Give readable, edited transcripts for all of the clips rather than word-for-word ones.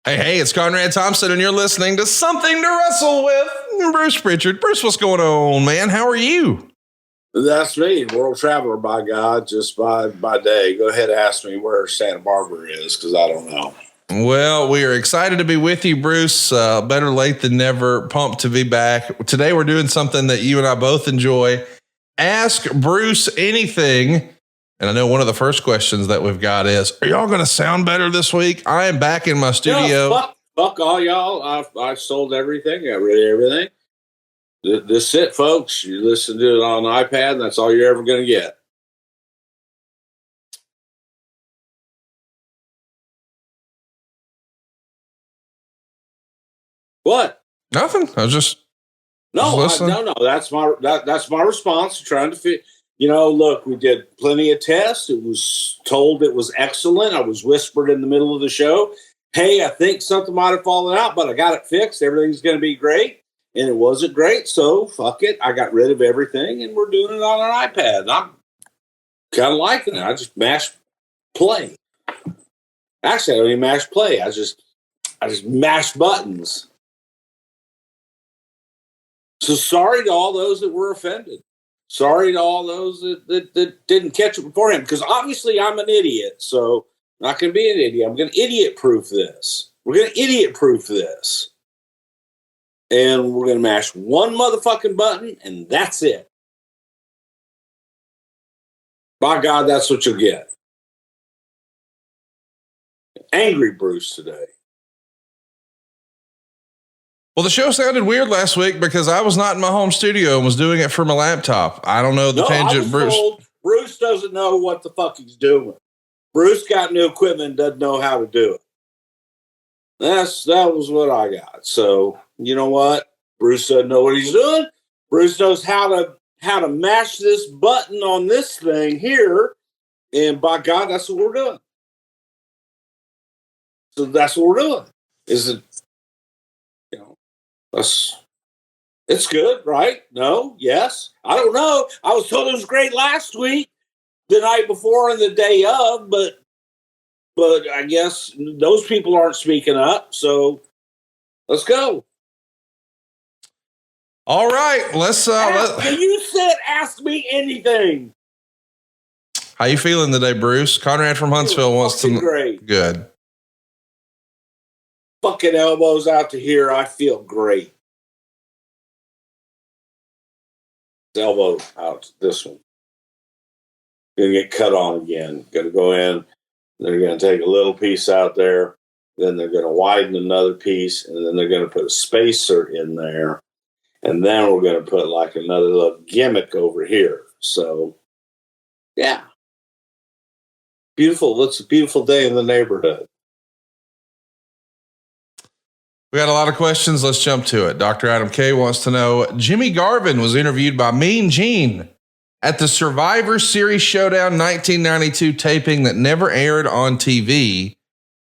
Hey, it's Conrad Thompson, and you're listening to Something to Wrestle with Bruce Pritchard. Bruce, what's going on, man? How are you? That's me, world traveler, by God, just by day. Go ahead and ask me where Santa Barbara is, because I don't know. Well, we are excited to be with you, Bruce. Better late than never. Pumped to be back. Today, we're doing something that you and I both enjoy. Ask Bruce anything. And I know one of the first questions that we've got is, are y'all going to sound better this week? I am back in my studio. No, fuck all y'all. I've sold everything. Got rid of everything. This is it, folks. You listen to it on an iPad, and that's all you're ever going to get. What? Nothing. I was just no. That's my response to trying to fit. You know, look, we did plenty of tests. It was told it was excellent. I was whispered in the middle of the show, hey, I think something might have fallen out, but I got it fixed. Everything's going to be great. And it wasn't great, so fuck it. I got rid of everything, and we're doing it on an iPad. And I'm kind of liking it. I just mash play. Actually, I don't even mash play. I just mash buttons. So sorry to all those that were offended. Sorry to all those that didn't catch it beforehand, because obviously I'm an idiot, so I'm not going to be an idiot. I'm going to idiot-proof this. We're going to idiot-proof this. And we're going to mash one motherfucking button, and that's it. By God, that's what you'll get. Angry Bruce today. Well, the show sounded weird last week because I was not in my home studio and was doing it from a laptop. I don't know the tangent, Bruce. Bruce doesn't know what the fuck he's doing. Bruce got new equipment and doesn't know how to do it. That was what I got. So, you know what? Bruce doesn't know what he's doing. Bruce knows how to mash this button on this thing here. And by God, that's what we're doing. So that's what we're doing. Is it, you know, it's good, right? No? Yes? I don't know. I was told it was great last week, the night before and the day of, but I guess those people aren't speaking up. So let's go. All right, let's. You said ask me anything. How you feeling today, Bruce? Conrad from Huntsville wants to. Great. Good. Fucking elbows out to here. I feel great. Elbow out. This one. Gonna get cut on again. Gonna go in. They're gonna take a little piece out there. Then they're gonna widen another piece, and then they're gonna put a spacer in there. And then we're going to put like another little gimmick over here. So, yeah. Beautiful. It's a beautiful day in the neighborhood. We got a lot of questions. Let's jump to it. Dr. Adam K wants to know, Jimmy Garvin was interviewed by Mean Gene at the Survivor Series Showdown 1992 taping that never aired on TV.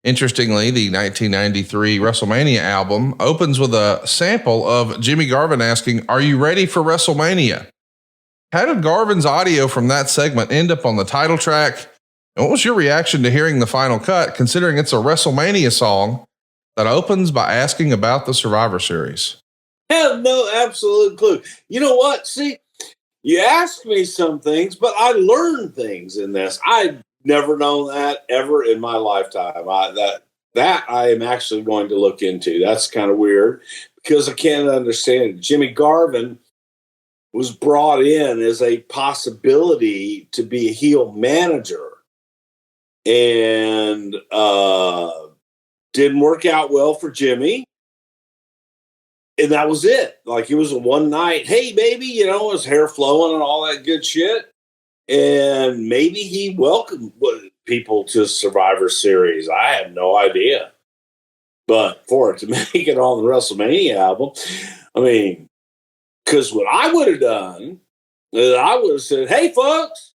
Interestingly, the 1993 WrestleMania album opens with a sample of Jimmy Garvin asking, are you ready for WrestleMania? How did Garvin's audio from that segment end up on the title track? And what was your reaction to hearing the final cut, considering it's a WrestleMania song that opens by asking about the Survivor Series? I have no absolute clue. You know what? See, you asked me some things, but I learned things in this. I've never known that ever in my lifetime. That I am actually going to look into. That's kind of weird because I can't understand it. Jimmy Garvin was brought in as a possibility to be a heel manager, and didn't work out well for Jimmy. And that was it. Like, it was a one night, hey, baby, his hair flowing and all that good shit. And maybe he welcomed people to Survivor Series. I have no idea. But for it to make it on the WrestleMania album, I mean, because what I would have done is I would have said, hey, folks,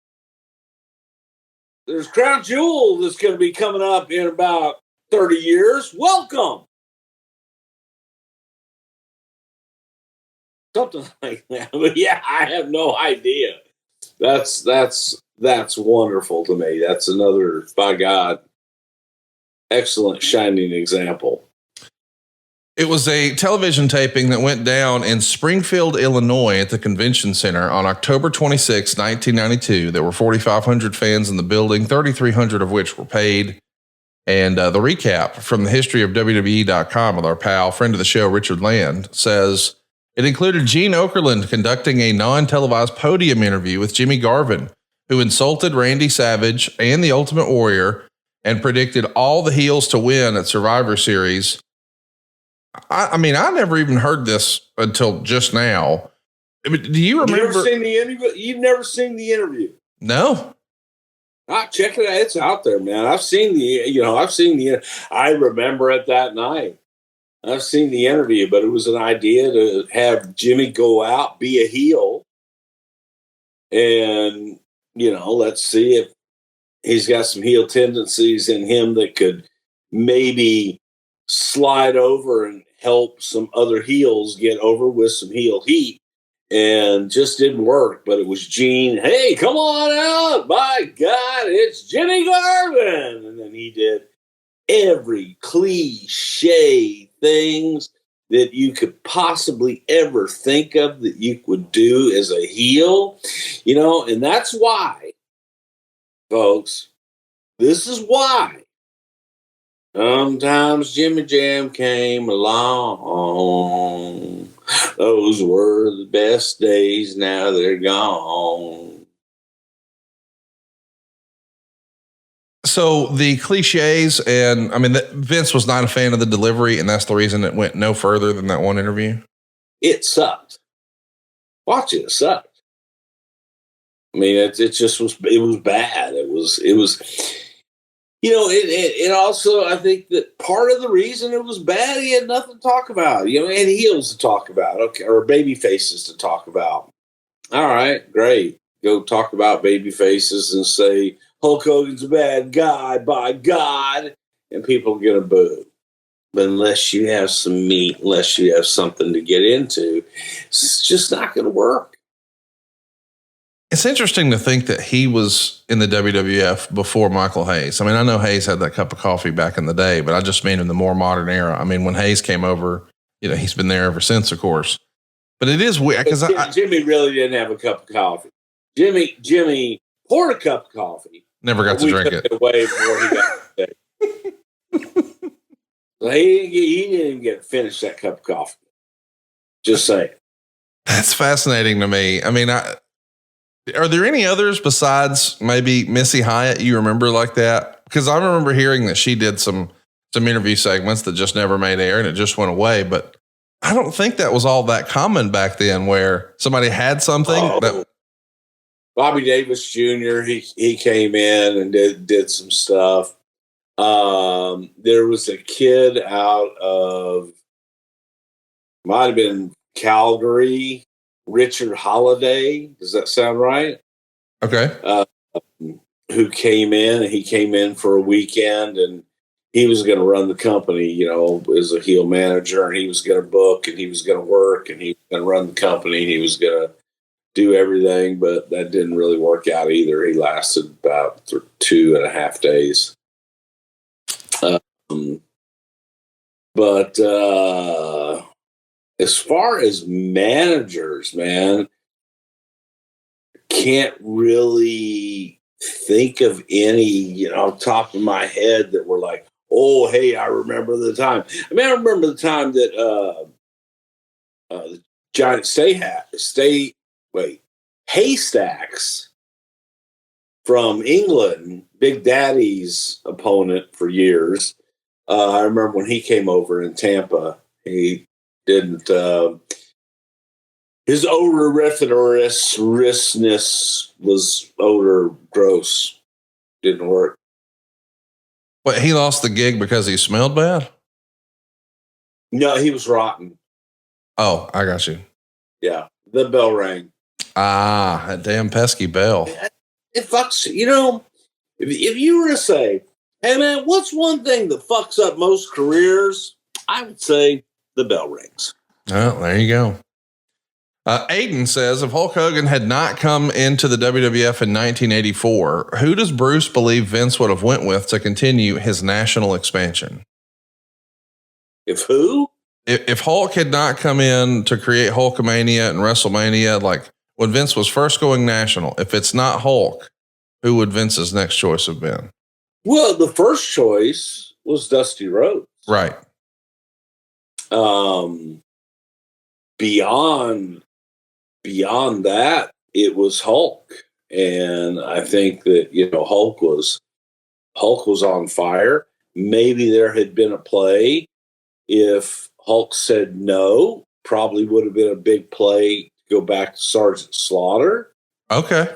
there's Crown Jewel that's going to be coming up in about 30 years. Welcome. Something like that. But yeah, I have no idea. That's wonderful to me. That's another, by God. excellent shining example. It was a television taping that went down in Springfield, Illinois at the convention center on October 26, 1992. There were 4,500 fans in the building, 3,300 of which were paid. And the recap from the history of WWE.com with our pal, friend of the show, Richard Land, says it included Gene Okerlund conducting a non-televised podium interview with Jimmy Garvin, who insulted Randy Savage and the Ultimate Warrior and predicted all the heels to win at Survivor Series. I mean, I never even heard this until just now. I mean, do you remember? You've never seen the interview? You've never seen the interview? No. Check it out. It's out there, man. I've seen the, I remember it that night. I've seen the interview, but it was an idea to have Jimmy go out, be a heel. And, let's see if he's got some heel tendencies in him that could maybe slide over and help some other heels get over with some heel heat, and just didn't work. But it was Gene. Hey, come on out. My God, it's Jimmy Garvin. And then he did every cliche things that you could possibly ever think of that you would do as a heel, and that's why, folks, this is why sometimes Jimmy Jam came along. Those were the best days. Now they're gone. So the cliches, and I mean, Vince was not a fan of the delivery, and that's the reason it went no further than that one interview. It sucked. Watch it. It sucked. I mean, it just was. It was bad. It was. It also, I think that part of the reason it was bad, he had nothing to talk about. He had heels to talk about, okay, or baby faces to talk about. All right, great. Go talk about baby faces and say Hulk Hogan's a bad guy, by God, and people get a boo. But unless you have some meat, unless you have something to get into, it's just not going to work. It's interesting to think that he was in the WWF before Michael Hayes. I mean, I know Hayes had that cup of coffee back in the day, but I just mean in the more modern era. I mean, when Hayes came over, he's been there ever since, of course. But it is weird because Jimmy really didn't have a cup of coffee. Jimmy poured a cup of coffee. Never got to drink it. Away before he got it. So he didn't even get to finish that cup of coffee. Just saying. That's fascinating to me. I mean, are there any others besides maybe Missy Hyatt you remember like that? Because I remember hearing that she did some interview segments that just never made air and it just went away. But I don't think that was all that common back then, where somebody had something that. Bobby Davis Jr. He came in and did some stuff. There was a kid out of, might have been Calgary, Richard Holiday. Does that sound right? Okay. Who came in? He came in for a weekend, and he was going to run the company, as a heel manager, and he was going to book, and he was going to work, and he was going to run the company, and he was going to do everything, but that didn't really work out either. He lasted about 2.5 days. But as far as managers, man, can't really think of any, top of my head that were like, oh, hey, I remember the time. I mean, I remember the time that the Giant Haystacks from England, Big Daddy's opponent for years. I remember when he came over in Tampa, he didn't, his odoriferousness was odor gross. Didn't work. But he lost the gig because he smelled bad? No, he was rotten. Oh, I got you. Yeah. The bell rang. Ah, that damn pesky bell. It fucks, if you were to say, hey man, what's one thing that fucks up most careers? I would say the bell rings. Oh, there you go. Aiden says, if Hulk Hogan had not come into the WWF in 1984, who does Bruce believe Vince would have went with to continue his national expansion? If who? If Hulk had not come in to create Hulkamania and WrestleMania, like when Vince was first going national, if it's not Hulk, who would Vince's next choice have been? Well, the first choice was Dusty Rhodes. Right. Beyond that, it was Hulk. And I think that, Hulk was on fire. Maybe there had been a play. If Hulk said no, probably would have been a big play to go back to Sergeant Slaughter. Okay.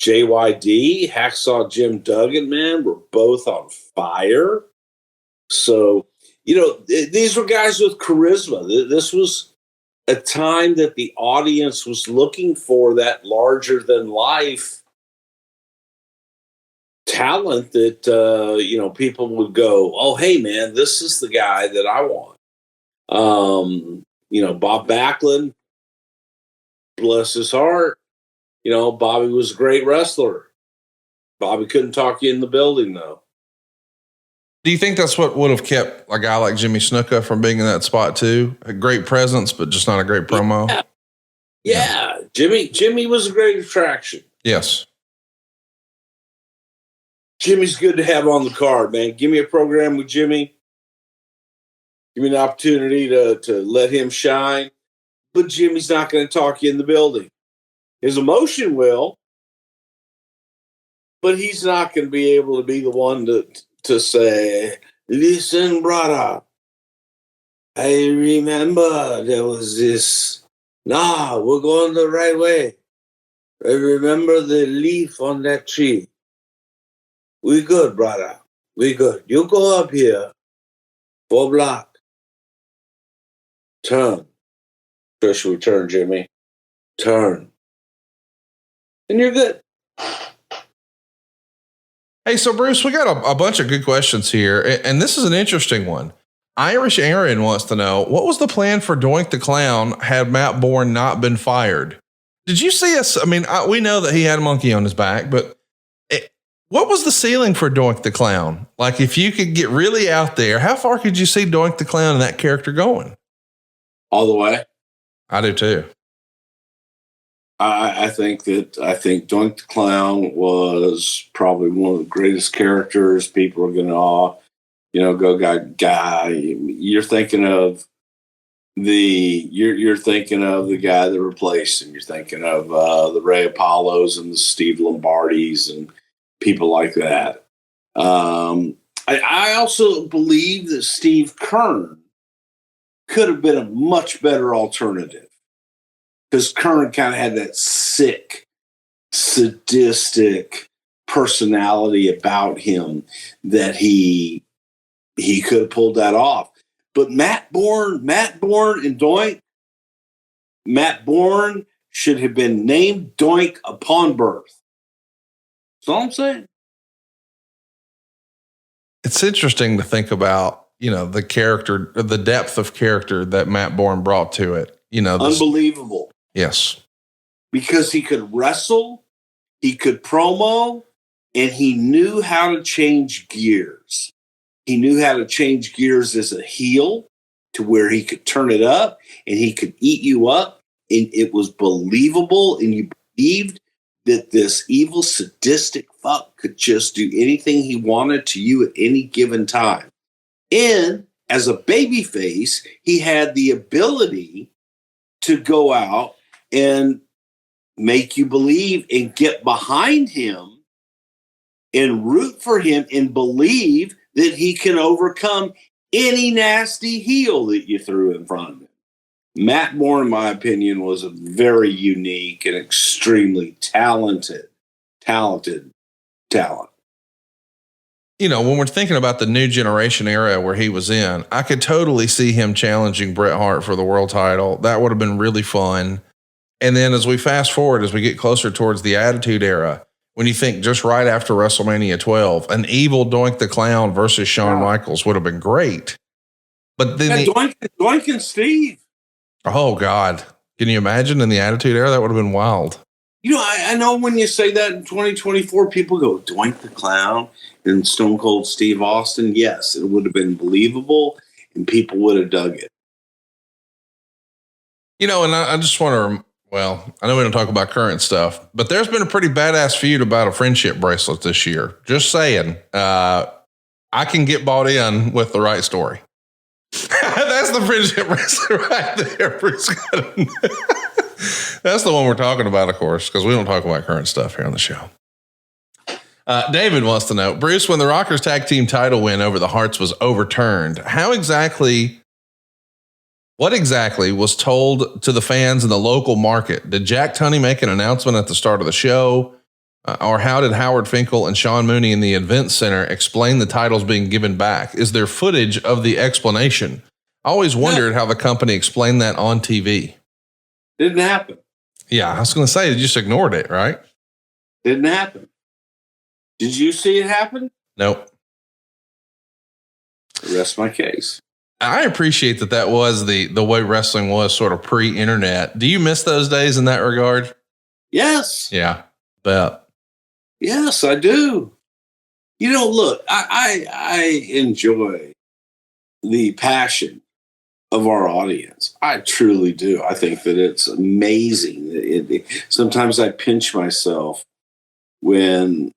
JYD, Hacksaw Jim Duggan, man, were both on fire. So, these were guys with charisma. This was a time that the audience was looking for that larger than life talent that, people would go, oh, hey, man, this is the guy that I want. Bob Backlund, bless his heart. Bobby was a great wrestler. Bobby couldn't talk you in the building, though. Do you think that's what would have kept a guy like Jimmy Snuka from being in that spot too? A great presence, but just not a great promo. Yeah. Jimmy was a great attraction. Yes. Jimmy's good to have on the card, man. Give me a program with Jimmy. Give me an opportunity to let him shine. But Jimmy's not going to talk you in the building. His emotion will, but he's not going to be able to be the one to say, listen, brother, I remember there was this. Nah, we're going the right way. I remember the leaf on that tree. We good, brother. We good. You go up here, 4 block. Turn. Where should we turn, Jimmy? Turn. And you're good. Hey, so Bruce, we got a bunch of good questions here, and this is an interesting one. Irish Aaron wants to know, what was the plan for Doink the Clown had Matt Bourne not been fired? Did you see us? I mean, we know that he had a monkey on his back, but what was the ceiling for Doink the Clown? Like, if you could get really out there, how far could you see Doink the Clown and that character going? All the way. I do too. I think Doink the Clown was probably one of the greatest characters. People are going to, go guy. You're thinking of you're thinking of the guy that replaced him. You're thinking of the Ray Apollos and the Steve Lombardis and people like that. I also believe that Steve Kern could have been a much better alternative. Because Kern kind of had that sick, sadistic personality about him that he could have pulled that off. But Matt Bourne and Doink, Matt Bourne should have been named Doink upon birth. That's all I'm saying. It's interesting to think about, the character, the depth of character that Matt Bourne brought to it. Unbelievable. Yes. Because he could wrestle, he could promo, and he knew how to change gears. He knew how to change gears as a heel to where he could turn it up and he could eat you up. And it was believable. And you believed that this evil, sadistic fuck could just do anything he wanted to you at any given time. And as a babyface, he had the ability to go out and make you believe and get behind him and root for him and believe that he can overcome any nasty heel that you threw in front of him. Matt Bourne, in my opinion, was a very unique and extremely talented talent. When we're thinking about the new generation era where he was in, I could totally see him challenging Bret Hart for the world title. That would have been really fun. And then as we fast forward, as we get closer towards the Attitude Era, when you think just right after WrestleMania 12, an evil Doink the Clown versus Shawn Michaels would have been great. But then Doink and Steve. Oh, God. Can you imagine in the Attitude Era? That would have been wild. You know, I know when you say that in 2024, people go, Doink the Clown and Stone Cold Steve Austin. Yes, it would have been believable and people would have dug it. You know, and I just want to, well, I know we don't talk about current stuff, but there's been a pretty badass feud about a friendship bracelet this year. Just saying. I can get bought in with the right story. That's the friendship bracelet right there, Bruce. That's the one we're talking about, of course, because we don't talk about current stuff here on the show. David wants to know, Bruce, when the Rockers tag team title win over the Hearts was overturned, what exactly was told to the fans in the local market? Did Jack Tunney make an announcement at the start of the show? Or how did Howard Finkel and Sean Mooney in the event center explain the titles being given back? Is there footage of the explanation? I always wondered how the company explained that on TV. Didn't happen. Yeah, I was going to say, they just ignored it, right? Didn't happen. Did you see it happen? Nope. Rest my case. I appreciate that was the way wrestling was sort of pre-internet. Do you miss those days in that regard? Yes. Yeah, bet. Yes, I do. You know, look, I enjoy the passion of our audience. I truly do. I think that it's amazing. Sometimes I pinch myself when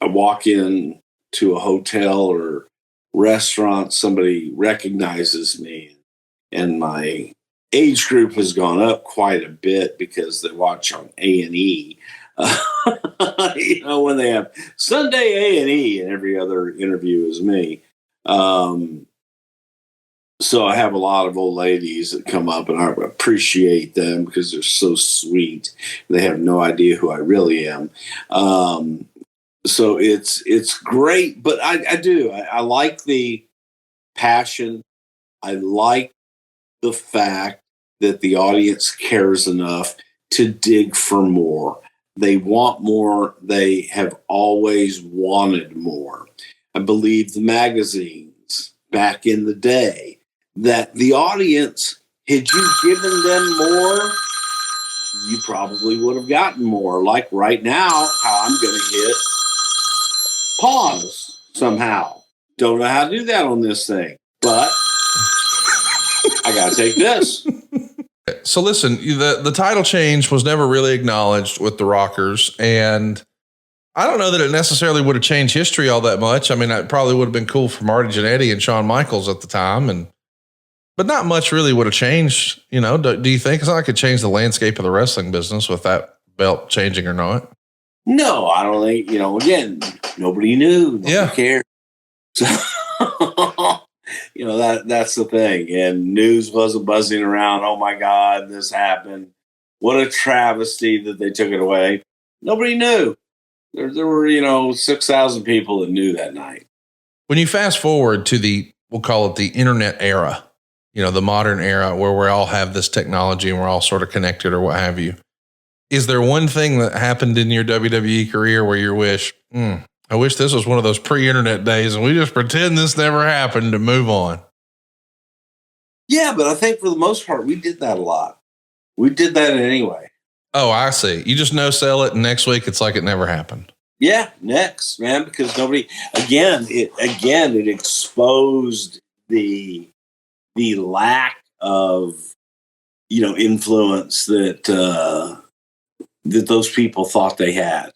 I walk in to a hotel or restaurant, somebody recognizes me, and my age group has gone up quite a bit because they watch on A&E. You know, when they have Sunday A&E and every other interview is me. So I have a lot of old ladies that come up, and I appreciate them because they're so sweet. They have no idea who I really am. So it's great, but I do. I like the passion. I like the fact that the audience cares enough to dig for more. They want more. They have always wanted more. I believe the magazines back in the day that the audience, had you given them more, you probably would have gotten more. Like right now, how I'm going to hit pause somehow. Don't know how to do that on this thing, but I got to take this. So listen, the title change was never really acknowledged with the Rockers, and I don't know that it necessarily would have changed history all that much. I mean, it probably would have been cool for Marty Jannetty and Shawn Michaels at the time, but not much really would have changed. You know, do you think it's not like it changed the landscape of the wrestling business with that belt changing or not? No, I don't think, you know, again, nobody knew, nobody cared. So, you know, that's the thing. And news wasn't buzzing around. Oh my God, this happened. What a travesty that they took it away. Nobody knew. There were, you know, 6,000 people that knew that night. When you fast forward to we'll call it the internet era, you know, the modern era where we all have this technology and we're all sort of connected or what have you. Is there one thing that happened in your WWE career where you wish, I wish this was one of those pre-internet days and we just pretend this never happened to move on? Yeah, but I think for the most part, we did that a lot. We did that anyway. Oh, I see. You just no-sell it, and next week it's like it never happened. Yeah, next, man, because nobody, it exposed the lack of, you know, influence that those people thought they had.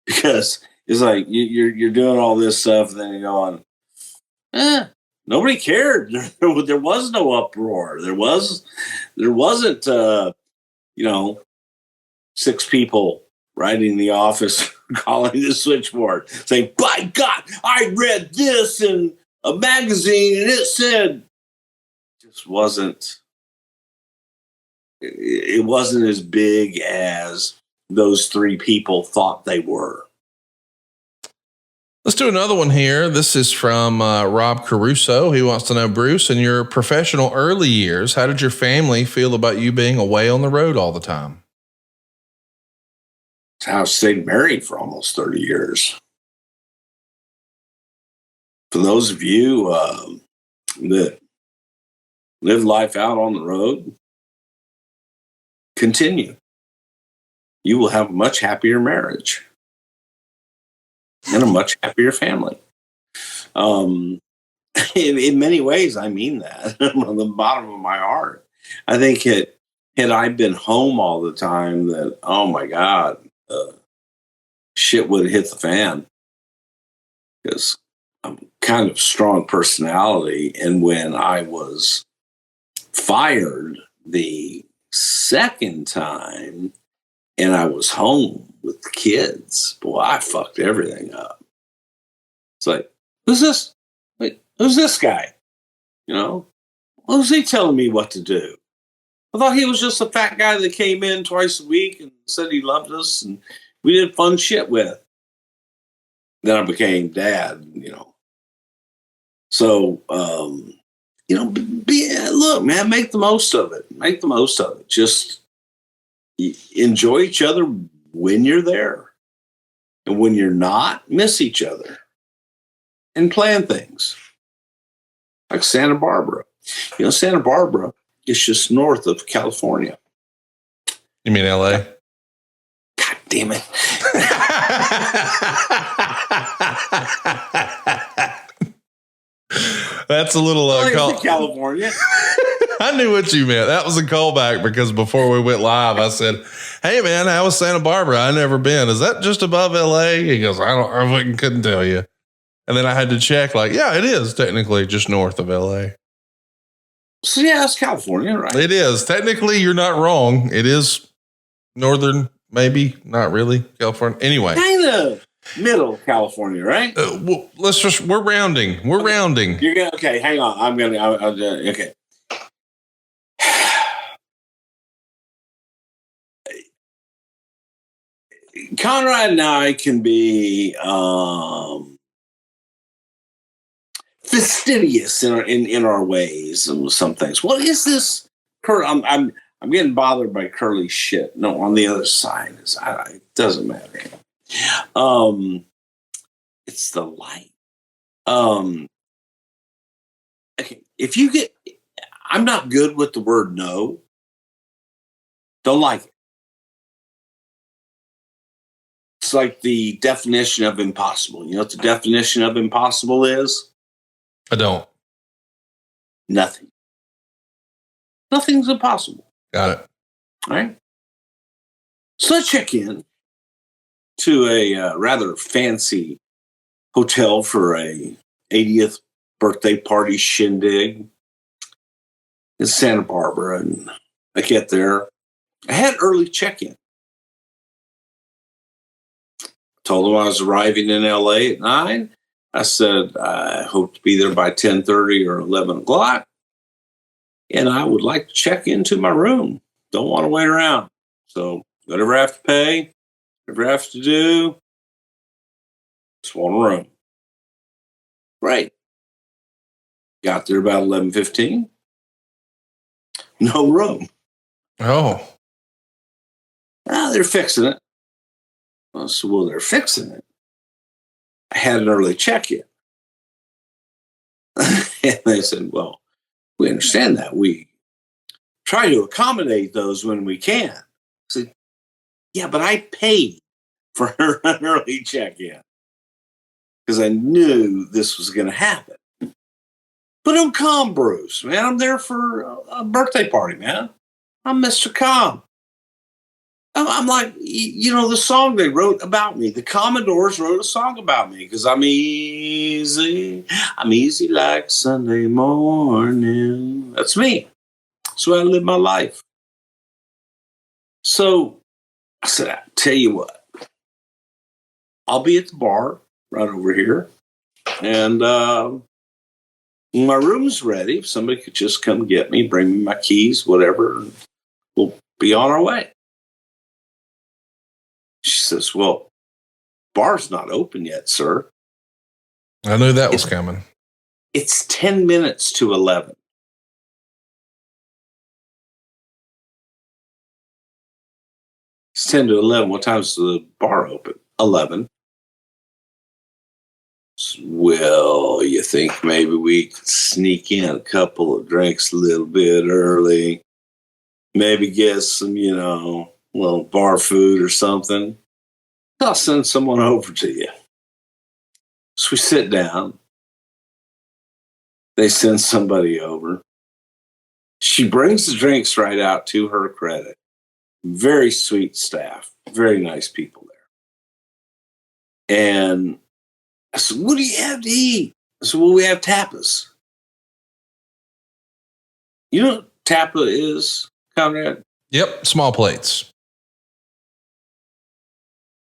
Because it's like you're doing all this stuff, and then you're going, nobody cared. There was no uproar. There wasn't you know, 6 people riding in the office calling the switchboard saying, by God, I read this in a magazine and it said, just wasn't. It wasn't as big as those 3 people thought they were. Let's do another one here. This is from Rob Caruso. He wants to know, Bruce, in your professional early years, how did your family feel about you being away on the road all the time? I stayed married for almost 30 years. For those of you that live life out on the road, continue. You will have a much happier marriage and a much happier family. In many ways, I mean that from the bottom of my heart. I think had I been home all the time, that, oh my God, shit would have hit the fan. Because I'm kind of strong personality. And when I was fired the second time and I was home with the kids, boy, I fucked everything up. It's like, who's this? Wait, who's this guy? You know, who's he telling me what to do? I thought he was just a fat guy that came in twice a week and said he loved us and we did fun shit with. Then I became dad, you know. So, you know, look, man, make the most of it. Make the most of it. Just enjoy each other when you're there. And when you're not, miss each other. And plan things. Like Santa Barbara. You know, Santa Barbara is just north of California. You mean LA? God damn it. That's a little California. I knew what you meant. That was a callback because before we went live, I said, "Hey man, how was Santa Barbara? I never been. Is that just above LA?" He goes, I couldn't tell you." And then I had to check, like, yeah, it is technically just north of LA. So yeah, it's California, right? It is. Technically, you're not wrong. It is northern, maybe, not really California. Anyway. Kind of middle California, right? Well, we're rounding. We're rounding. You're going to, okay, hang on. Okay. Conrad and I can be fastidious in our ways and some things. What is this? I'm getting bothered by Curly shit. No, on the other side, it doesn't matter. It's the light. Okay, I'm not good with the word no. Don't like it. It's like the definition of impossible. You know what the definition of impossible is? I don't. Nothing. Nothing's impossible. Got it. All right. So I check in to a rather fancy hotel for a 80th birthday party shindig in Santa Barbara. And I get there. I had early check-in. Told them I was arriving in LA at 9. I said, I hope to be there by 10:30 or 11 o'clock. And I would like to check into my room. Don't want to wait around. So whatever I have to pay, whatever I have to do, just want a room. Right. Got there about 11:15. No room. Oh. They're fixing it. Well, they're fixing it. I had an early check-in. And they said, well, we understand that. We try to accommodate those when we can. I said, yeah, but I paid for an early check-in because I knew this was going to happen. But I'm calm, Bruce, man. I'm there for a birthday party, man. I'm Mr. Calm. I'm like, you know, the song they wrote about me. The Commodores wrote a song about me because I'm easy. I'm easy like Sunday morning. That's me. That's the way I live my life. So I said, I tell you what, I'll be at the bar right over here. And my room's ready. If somebody could just come get me, bring me my keys, whatever, and we'll be on our way. She says, well, bar's not open yet, sir. I knew that was coming. It's 10 minutes to 11. It's 10 to 11. What time's the bar open? 11. well, you think maybe we could sneak in a couple of drinks a little bit early, maybe get some, little bar food or something. I'll send someone over to you. So we sit down. They send somebody over. She brings the drinks right out, to her credit. Very sweet staff, very nice people there. And I said, what do you have to eat? I said, well, we have tapas. You know what tapa is, Conrad? Yep, small plates.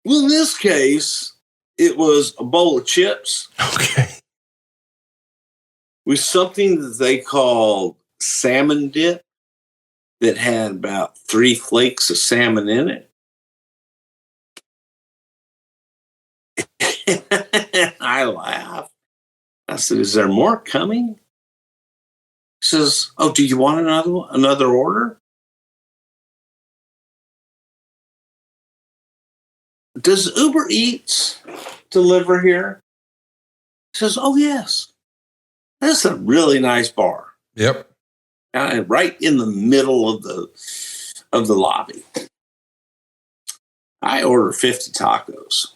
Well, in this case, it was a bowl of chips. Okay. With something that they called salmon dip that had about 3 flakes of salmon in it. I laughed. I said, is there more coming? He says, oh, do you want another order? Does Uber Eats deliver here? He says, oh, yes. That's a really nice bar. Yep. Right in the middle of the lobby. I order 50 tacos.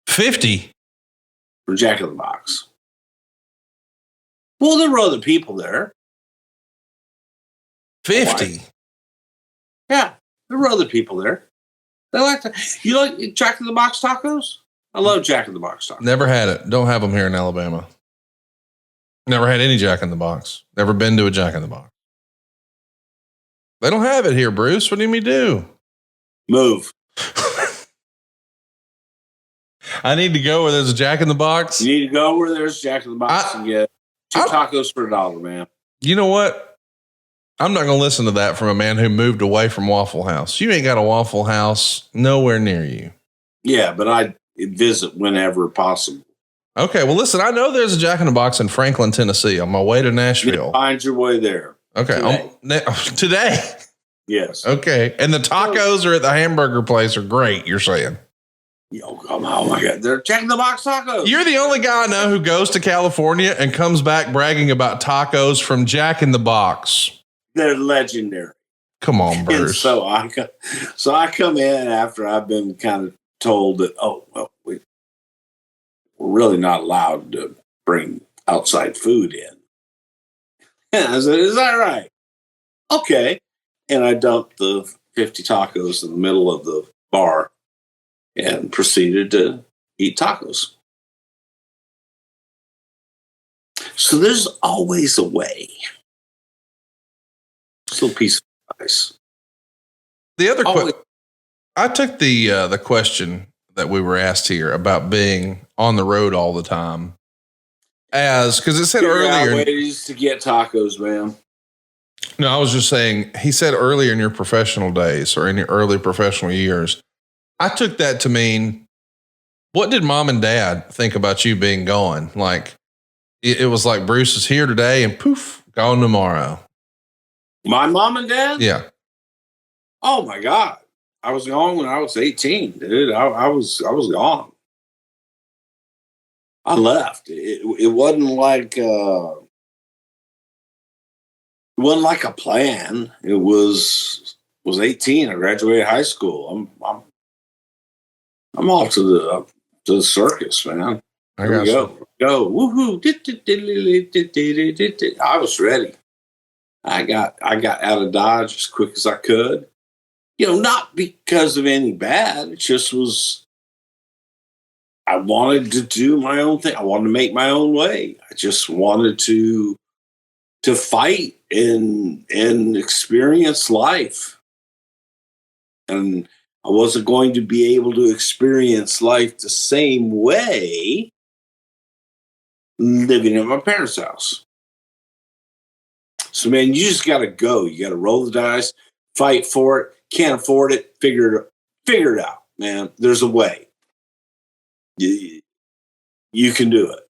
50? From Jack in the Box. Well, there were other people there. 50? Yeah, there were other people there. They like that. You like Jack in the Box tacos? I love Jack in the Box tacos. Never had it. Don't have them here in Alabama. Never had any Jack in the Box. Never been to a Jack in the Box. They don't have it here, Bruce. What do you mean do? Move. I need to go where there's a Jack in the Box. You need to go where there's Jack in the Box and get 2 tacos for $1, man. You know what? I'm not going to listen to that from a man who moved away from Waffle House. You ain't got a Waffle House nowhere near you. Yeah, but I visit whenever possible. Okay, well, listen, I know there's a Jack in the Box in Franklin, Tennessee on my way to Nashville. Find your way there. Okay, today. Yes. Okay, and the tacos are at the hamburger place are great, you're saying? Oh my God, they're Jack in the Box tacos. You're the only guy I know who goes to California and comes back bragging about tacos from Jack in the Box. They're legendary. Come on, Bruce. And so I come in after I've been kind of told that, we're really not allowed to bring outside food in. And I said, is that right? Okay. And I dumped the 50 tacos in the middle of the bar and proceeded to eat tacos. So there's always a way. Still a piece of advice. The other question, I took the question that we were asked here about being on the road all the time because it said earlier ways to get tacos, man. No, I was just saying, he said earlier in your professional days or in your early professional years, I took that to mean, what did mom and dad think about you being gone? Like it was like Bruce is here today and poof, gone tomorrow. My mom and dad? Yeah. Oh my God. I was gone when I was 18, dude. I was gone. I left. It wasn't like it wasn't like a plan. It was 18. I graduated high school. I'm off to the circus, man. Here we go. Woohoo. I was ready. I got out of Dodge as quick as I could. Not because of any bad. It just was, I wanted to do my own thing. I wanted to make my own way. I just wanted to fight and experience life. And I wasn't going to be able to experience life the same way living in my parents' house. So, man, you just got to go. You got to roll the dice, fight for it. Can't afford it. Figure it out, man. There's a way. You can do it.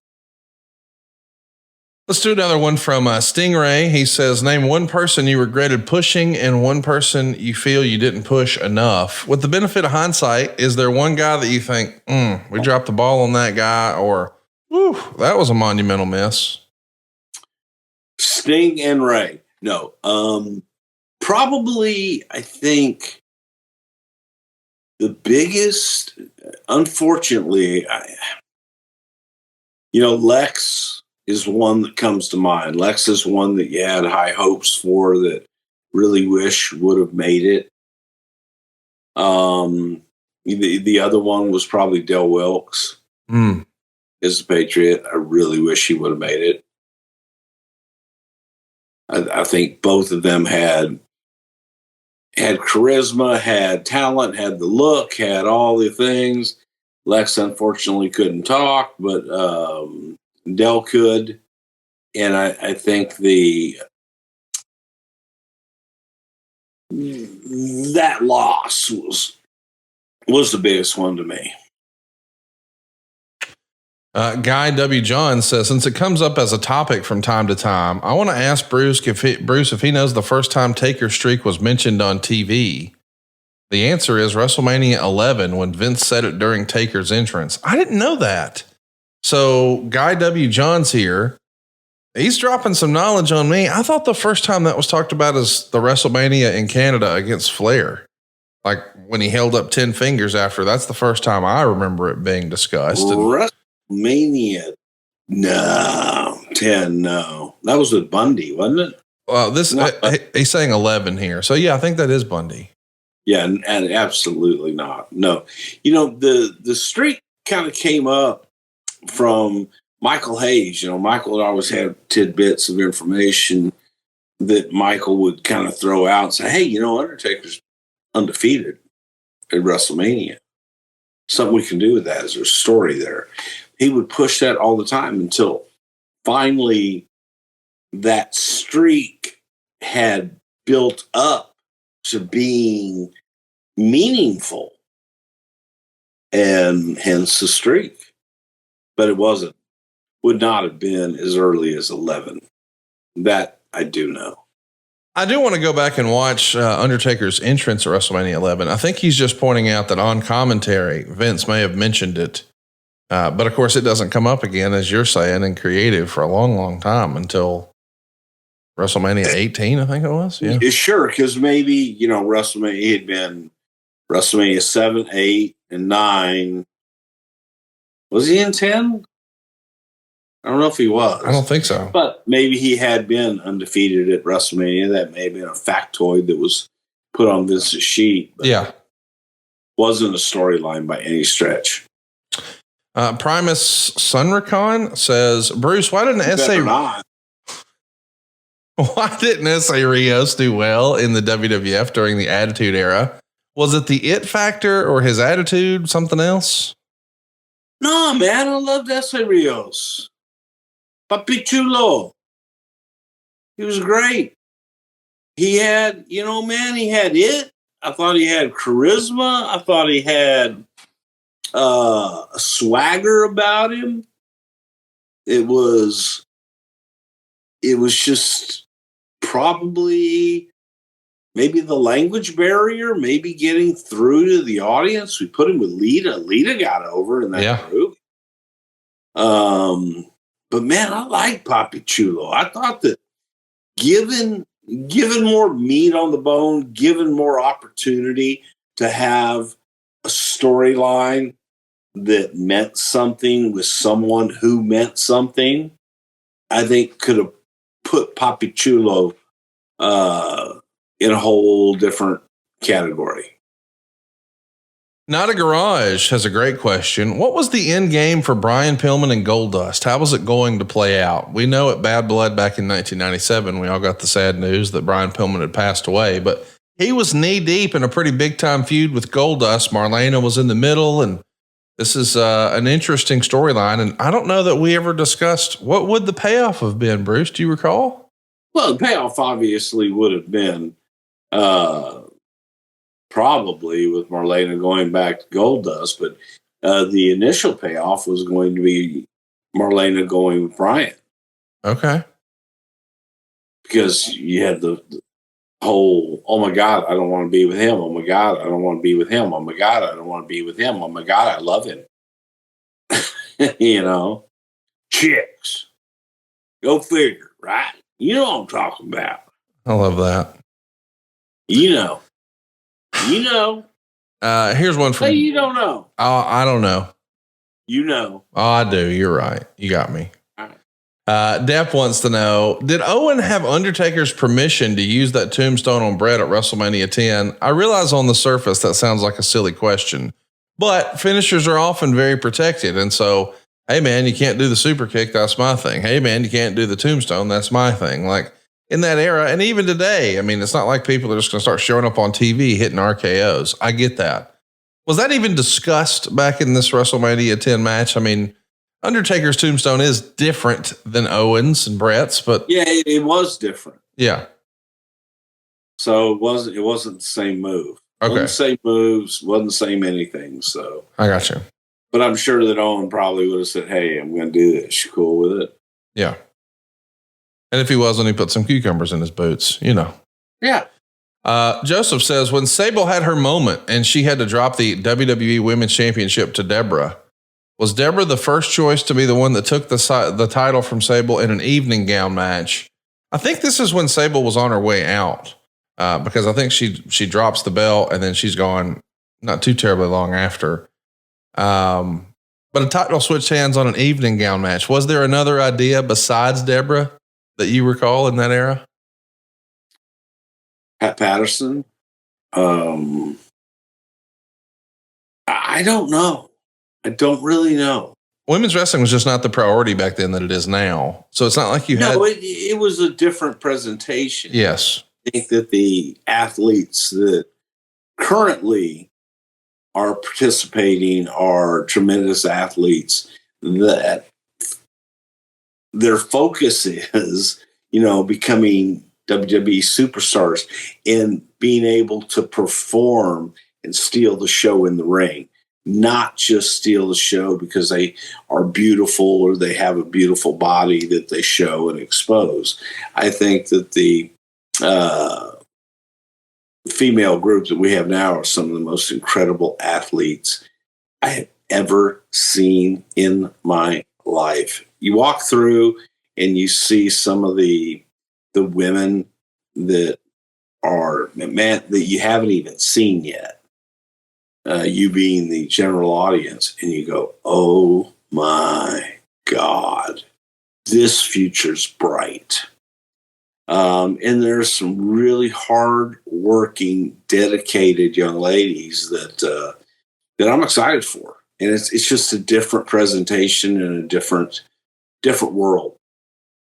Let's do another one from Stingray. He says, name one person you regretted pushing and one person you feel you didn't push enough. With the benefit of hindsight, is there one guy that you think, we dropped the ball on that guy? Or Whew, that was a monumental miss. Sting and Ray. No. Probably, I think, the biggest, unfortunately, Lex is one that comes to mind. Lex is one that you had high hopes for that really wish would have made it. The other one was probably Del Wilkes as a Patriot. I really wish he would have made it. I think both of them had charisma, had talent, had the look, had all the things. Lex unfortunately couldn't talk, but Del could. And I think that loss was the biggest one to me. Guy W. John says, since it comes up as a topic from time to time, I want to ask Bruce if he knows the first time Taker's streak was mentioned on TV. The answer is WrestleMania 11 when Vince said it during Taker's entrance. I didn't know that. So Guy W. John's here. He's dropping some knowledge on me. I thought the first time that was talked about is the WrestleMania in Canada against Flair. Like when he held up 10 fingers after. That's the first time I remember it being discussed. WrestleMania. No. 10, no. That was with Bundy, wasn't it? Well, he's saying 11 here. So yeah, I think that is Bundy. Yeah, and absolutely not. No. The streak kind of came up from Michael Hayes. Michael had always had tidbits of information that Michael would kind of throw out and say, hey, Undertaker's undefeated at WrestleMania. Something we can do with that. Is there a story there? He would push that all the time until finally that streak had built up to being meaningful, and hence the streak. But it would not have been as early as 11. That I do know. I do want to go back and watch Undertaker's entrance at WrestleMania 11. I think he's just pointing out that on commentary, Vince may have mentioned it. But of course, it doesn't come up again, as you're saying, in creative for a long, long time until WrestleMania 18, I think it was. Yeah, sure. Because maybe, WrestleMania had been WrestleMania 7, 8, and 9. Was he in 10? I don't know if he was. I don't think so. But maybe he had been undefeated at WrestleMania. That may have been a factoid that was put on Vince's sheet. But yeah. Wasn't a storyline by any stretch. Primus Sunricon says, Bruce, why didn't S.A. Rios do well in the WWF during the Attitude Era? Was it the it factor or his attitude, something else? No, man, I loved S.A. Rios. Papi Chulo. He was great. He had, he had it. I thought he had charisma. I thought he had a swagger about him. It was just probably maybe the language barrier, maybe getting through to the audience. We put him with Lita. Lita got over in that group. But man, I like Papi Chulo. I thought that given more meat on the bone, given more opportunity to have a storyline that meant something with someone who meant something, I think could have put Papi Chulo in a whole different category. Not a Garage has a great question. What was the end game for Brian Pillman and Goldust? How was it going to play out? We know at Bad Blood back in 1997, we all got the sad news that Brian Pillman had passed away, but he was knee deep in a pretty big time feud with Goldust. Marlena was in the middle, and this is an interesting storyline. And I don't know that we ever discussed what would the payoff have been, Bruce. Do you recall? Well, the payoff obviously would have been probably with Marlena going back to Goldust, but the initial payoff was going to be Marlena going with Brian. Okay. Because you had the whole, oh my God, I don't want to be with him. Oh my God, I don't want to be with him. Oh my God, I don't want to be with him. Oh my God, I love him. chicks. Go figure, right? You know what I'm talking about. I love that. You know. Here's one from. Hey, you don't know. I don't know. You know. Oh, I do. You're right. You got me. Depp wants to know, did Owen have Undertaker's permission to use that tombstone on Bret at WrestleMania 10? I realize on the surface that sounds like a silly question, but finishers are often very protected. And so, hey man, you can't do the super kick. That's my thing. Hey man, you can't do the tombstone. That's my thing. Like in that era. And even today, I mean, it's not like people are just going to start showing up on TV hitting RKOs. I get that. Was that even discussed back in this WrestleMania 10 match? I mean, Undertaker's tombstone is different than Owens and Bret's, but yeah, it was different. Yeah. So it wasn't the same move. Okay. Wasn't the same moves, wasn't the same anything. So I got you. But I'm sure that Owen probably would have said, "Hey, I'm going to do this. You cool with it?" Yeah. And if he wasn't, he put some cucumbers in his boots, you know. Yeah. Joseph says, when Sable had her moment and she had to drop the WWE Women's Championship to Deborah, was Deborah the first choice to be the one that took the title from Sable in an evening gown match? I think this is when Sable was on her way out, because I think she drops the belt and then she's gone not too terribly long after. But a title switched hands on an evening gown match. Was there another idea besides Deborah that you recall in that era? Pat Patterson. I don't know. I don't really know. Women's wrestling was just not the priority back then that it is now. So it's not like you had. No, it was a different presentation. Yes. I think that the athletes that currently are participating are tremendous athletes that their focus is, becoming WWE superstars and being able to perform and steal the show in the ring. Not just steal the show because they are beautiful or they have a beautiful body that they show and expose. I think that the female group that we have now are some of the most incredible athletes I have ever seen in my life. You walk through and you see some of the women that are, man, that you haven't even seen yet. You being the general audience, and you go, oh my God, this future's bright. And there's some really hard-working, dedicated young ladies that I'm excited for. And it's just a different presentation and a different world.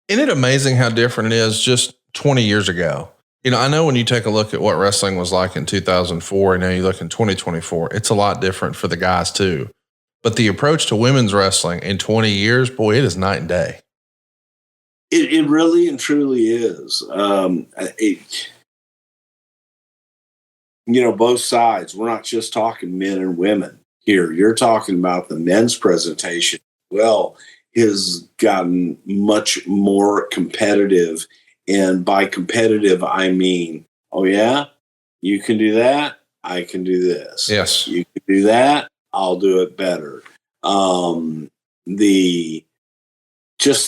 Isn't it amazing how different it is just 20 years ago? I know when you take a look at what wrestling was like in 2004, and now you look in 2024, it's a lot different for the guys too. But the approach to women's wrestling in 20 years, boy, it is night and day. It really and truly is. Both sides. We're not just talking men and women here. You're talking about the men's presentation. Well, has gotten much more competitive. And by competitive, I mean, oh yeah, you can do that. I can do this. Yes. You can do that. I'll do it better.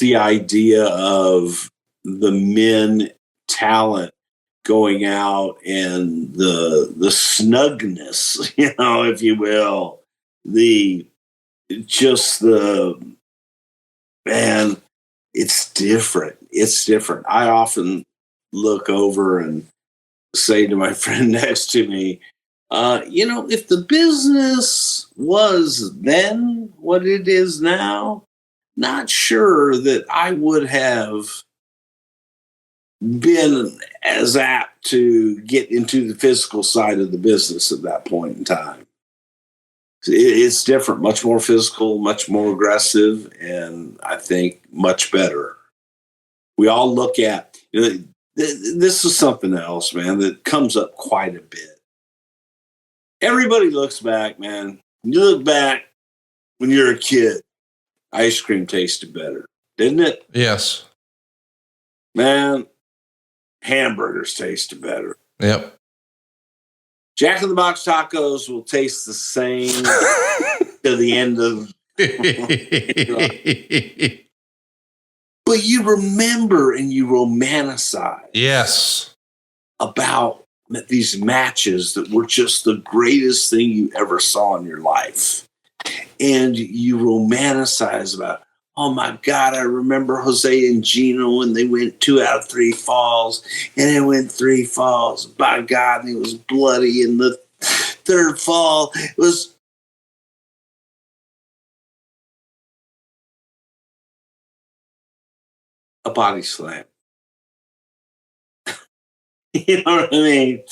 The idea of the men talent going out and the snugness, if you will, man, it's different. It's different. I often look over and say to my friend next to me, if the business was then what it is now, not sure that I would have been as apt to get into the physical side of the business at that point in time. It's different, much more physical, much more aggressive, and I think much better. We all look at, this is something else, man, that comes up quite a bit. Everybody looks back, man. You look back when you're a kid, ice cream tasted better, didn't it? Yes. Man, hamburgers tasted better. Yep. Jack in the Box tacos will taste the same to the end of But you remember and you romanticize. Yes. About these matches that were just the greatest thing you ever saw in your life. And you romanticize about, oh my God, I remember Jose and Gino when they went 2 out of 3 falls, and it went 3 falls. By God, and it was bloody. And the 3rd fall, it was a body slam. You know what I mean?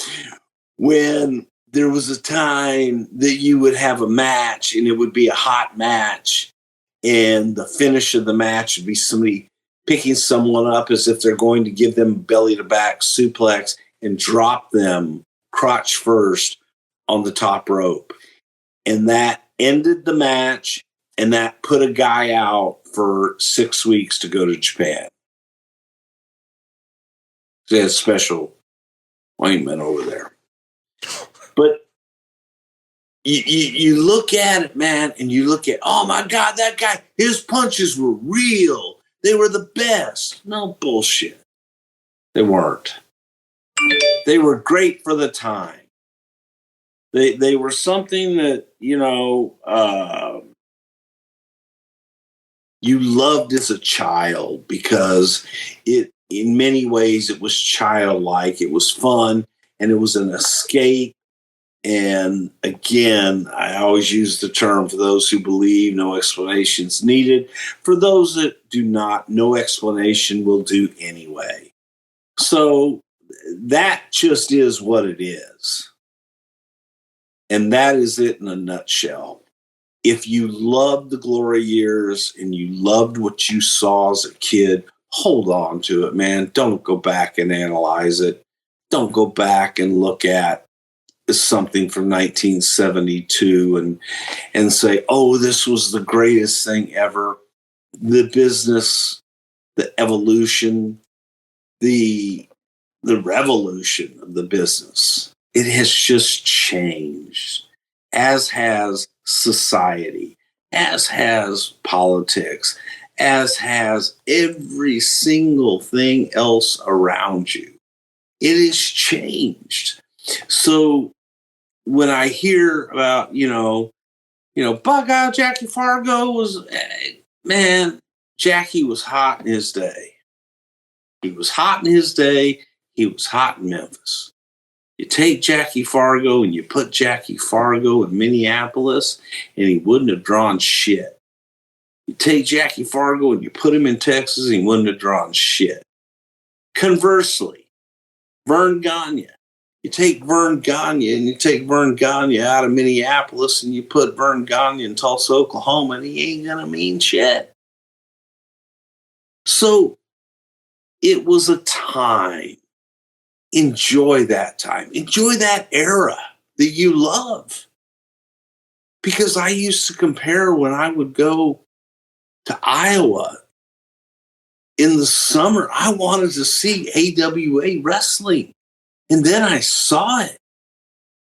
When there was a time that you would have a match and it would be a hot match, and the finish of the match would be somebody picking someone up as if they're going to give them belly to back suplex and drop them crotch first on the top rope. And that ended the match, and that put a guy out for 6 weeks to go to Japan. They had special ointment over there. But you look at it, man, and you look at, oh my God, that guy, his punches were real. They were the best. No bullshit. They weren't. They were great for the time. They were something that, you loved as a child, because it, in many ways, it was childlike. It was fun, and it was an escape. And again, I always use the term, for those who believe, no explanations needed. For those that do not, no explanation will do anyway. So that just is what it is. And that is it in a nutshell. If you loved the glory years and you loved what you saw as a kid, hold on to it, man. Don't go back and analyze it. Don't go back and look at something from 1972 and say, oh, this was the greatest thing ever. The business, the evolution, the revolution of the business, it has just changed, as has society, as has politics, as has every single thing else around you. It has changed. So when I hear about, by God, Jackie Fargo was, man, Jackie was hot in his day. He was hot in his day. He was hot in Memphis. You take Jackie Fargo and you put Jackie Fargo in Minneapolis, and he wouldn't have drawn shit. You take Jackie Fargo and you put him in Texas, and he wouldn't have drawn shit. Conversely, Vern Gagne. You take Vern Gagne and you take Vern Gagne out of Minneapolis and you put Vern Gagne in Tulsa, Oklahoma, and he ain't going to mean shit. So it was a time. Enjoy that time. Enjoy that era that you love. Because I used to compare when I would go to Iowa in the summer. I wanted to see AWA wrestling. And then I saw it.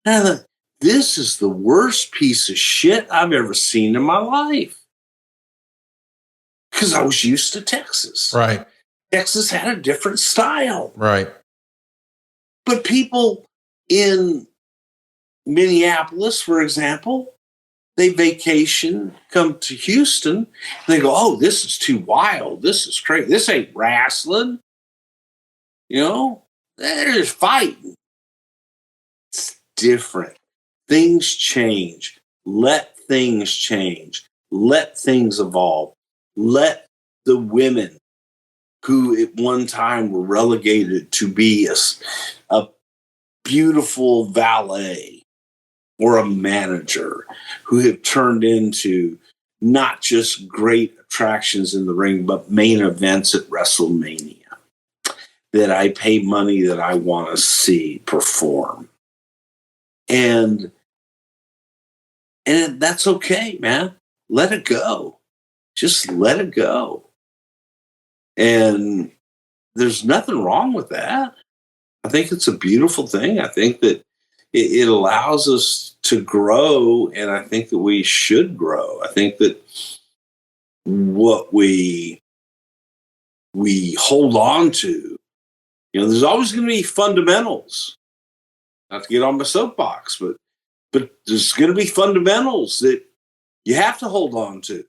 And I thought, this is the worst piece of shit I've ever seen in my life. Because I was used to Texas. Right. Texas had a different style. Right. But people in Minneapolis, for example, they vacation, come to Houston, and they go, oh, this is too wild. This is crazy. This ain't wrestling. They're just fighting. It's different. Things change. Let things change. Let things evolve. Let the women who at one time were relegated to be a beautiful valet or a manager, who have turned into not just great attractions in the ring, but main events at WrestleMania that I pay money that I want to see perform. And that's okay, man. Let it go. Just let it go. And there's nothing wrong with that. I think it's a beautiful thing. I think that it allows us to grow, and I think that we should grow. I think that what we we hold on to. You know, there's always going to be fundamentals. Not to get on my soapbox, but there's going to be fundamentals that you have to hold on to.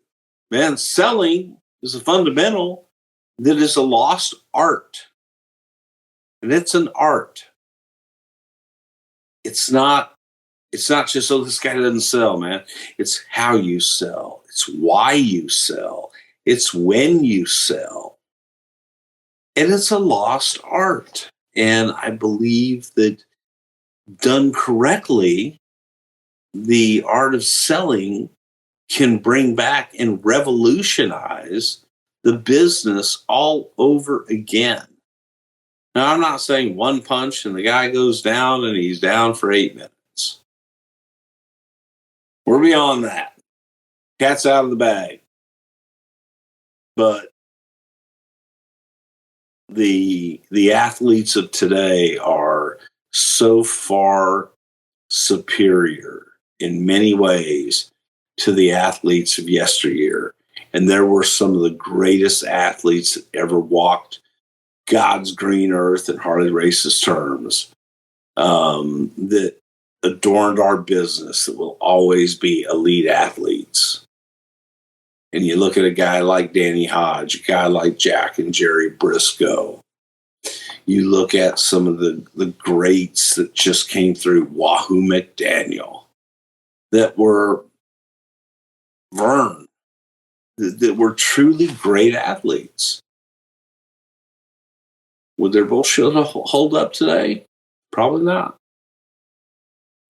Man, selling is a fundamental that is a lost art. And it's an art. It's not just, oh, this guy doesn't sell, man. It's how you sell. It's why you sell. It's when you sell. And it's a lost art. And I believe that done correctly, the art of selling can bring back and revolutionize the business all over again. Now, I'm not saying one punch and the guy goes down and he's down for 8 minutes. We're beyond that. Cat's out of the bag. But the athletes of today are so far superior in many ways to the athletes of yesteryear. And there were some of the greatest athletes that ever walked God's green earth in Harley Race's terms, that adorned our business, that will always be elite athletes. And you look at a guy like Danny Hodge, a guy like Jack and Jerry Briscoe. You look at some of the greats that just came through, Wahoo McDaniel, that were Vern, that were truly great athletes. Would their bullshit hold up today? Probably not.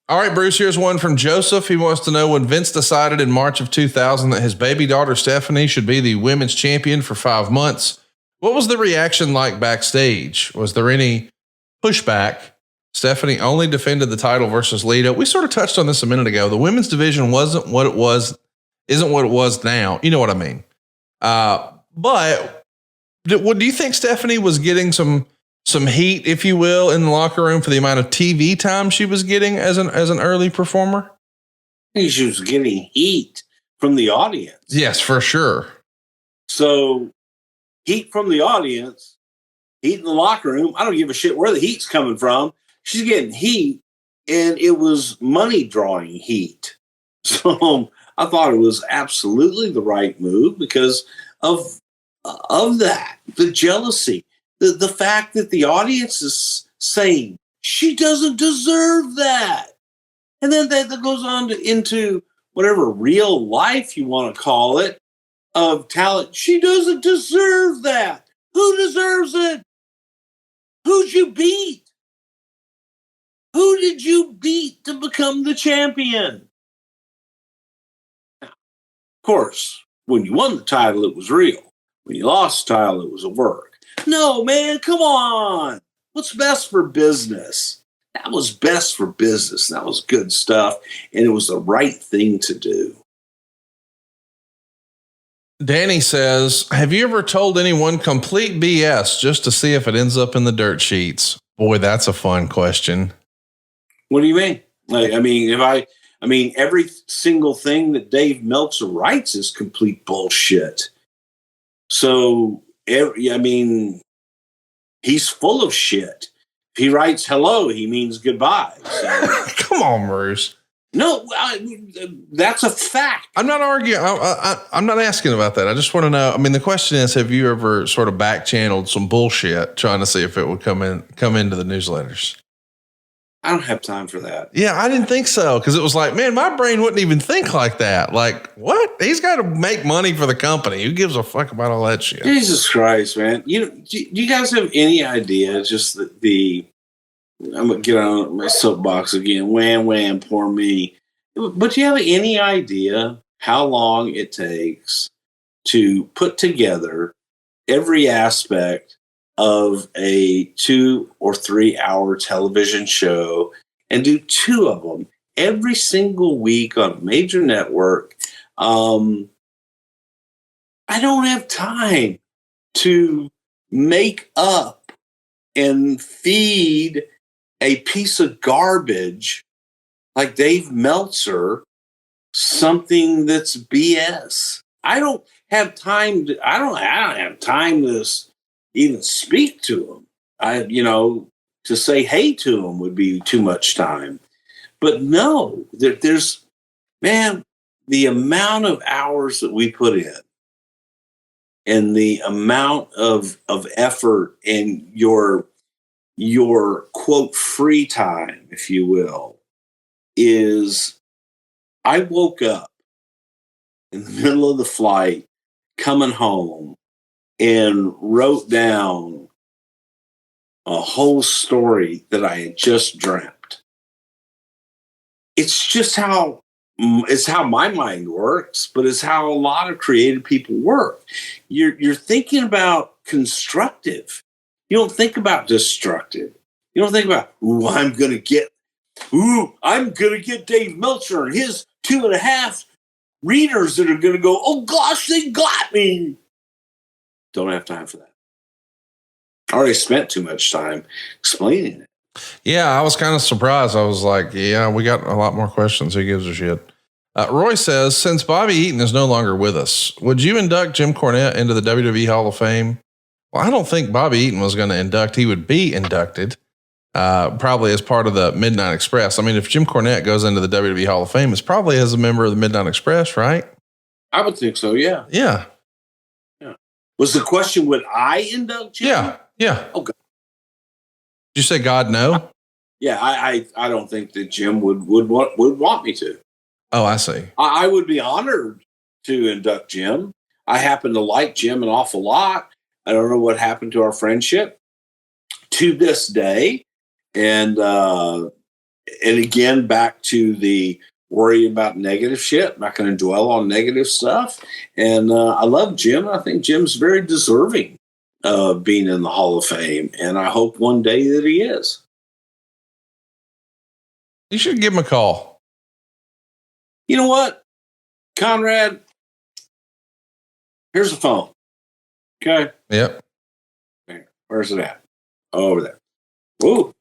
All right, Bruce, here's one from Joseph. He wants to know, when Vince decided in March of 2000 that his baby daughter Stephanie should be the women's champion for 5 months, what was the reaction like backstage? Was there any pushback? Stephanie only defended the title versus Lita. We sort of touched on this a minute ago. The women's division isn't what it was now. You know what I mean? But do you think Stephanie was getting some heat, if you will, in the locker room for the amount of TV time she was getting as an early performer? I think she was getting heat from the audience. Yes, for sure. So heat from the audience, heat in the locker room. I don't give a shit where the heat's coming from. She's getting heat, and it was money drawing heat. So I thought it was absolutely the right move because of that, the jealousy, the fact that the audience is saying she doesn't deserve that. And then that goes on into whatever real life you want to call it of talent. She doesn't deserve that. Who deserves it? Who'd you beat? Who did you beat to become the champion? Now, of course, when you won the title, it was real. When you lost the title, it was a work. No, man, come on. What's best for business? That was best for business. That was good stuff. And it was the right thing to do. Danny says, have you ever told anyone complete BS just to see if it ends up in the dirt sheets? Boy, that's a fun question. What do you mean? Every single thing that Dave Meltzer writes is complete bullshit. So, he's full of shit. If he writes hello, he means goodbye. So. Come on, Bruce. No, that's a fact. I'm not arguing. I'm not asking about that. I just want to know. I mean, the question is, have you ever sort of back channeled some bullshit trying to see if it would come into the newsletters? I don't have time for that. Yeah, I didn't think so. Cause it was like, man, my brain wouldn't even think like that. Like, what? He's got to make money for the company. Who gives a fuck about all that shit? Jesus Christ, man. Do you guys have any idea just I'm going to get on my soapbox again. Wham, poor me. But do you have any idea how long it takes to put together every aspect of a 2 or 3 hour television show and do 2 of them every single week on a major network? I don't have time to make up and feed a piece of garbage like Dave Meltzer something that's BS. I don't have time to even speak to him. To say hey to him would be too much time. But no, there's, man, the amount of hours that we put in and the amount of effort and your quote free time, if you will, is I woke up in the middle of the flight coming home and wrote down a whole story that I had just dreamt. It's just how my mind works, but it's how a lot of creative people work. You're thinking about constructive. You don't think about destructive. You don't think about, I'm gonna get Dave Meltzer and his 2.5 readers that are gonna go, oh gosh, they got me. Don't have time for that. I already spent too much time explaining it. Yeah, I was kind of surprised. I was like, yeah, we got a lot more questions. Who gives a shit? Roy says, since Bobby Eaton is no longer with us, would you induct Jim Cornette into the WWE Hall of Fame? Well, I don't think Bobby Eaton was going to induct. He would be inducted, probably as part of the Midnight Express. I mean, if Jim Cornette goes into the WWE Hall of Fame, it's probably as a member of the Midnight Express, right? I would think so, yeah. Yeah. Was the question, would I induct Jim? Yeah. Okay. Did you say God no? Yeah, I don't think that Jim would want me to. Oh, I see. I would be honored to induct Jim. I happen to like Jim an awful lot. I don't know what happened to our friendship to this day. And again, back to the worry about negative shit. I'm not going to dwell on negative stuff. And I love Jim. I think Jim's very deserving of being in the Hall of Fame. And I hope one day that he is. You should give him a call. You know what, Conrad? Here's the phone. Okay. Yep. Where's it at? Oh, over there. Whoa.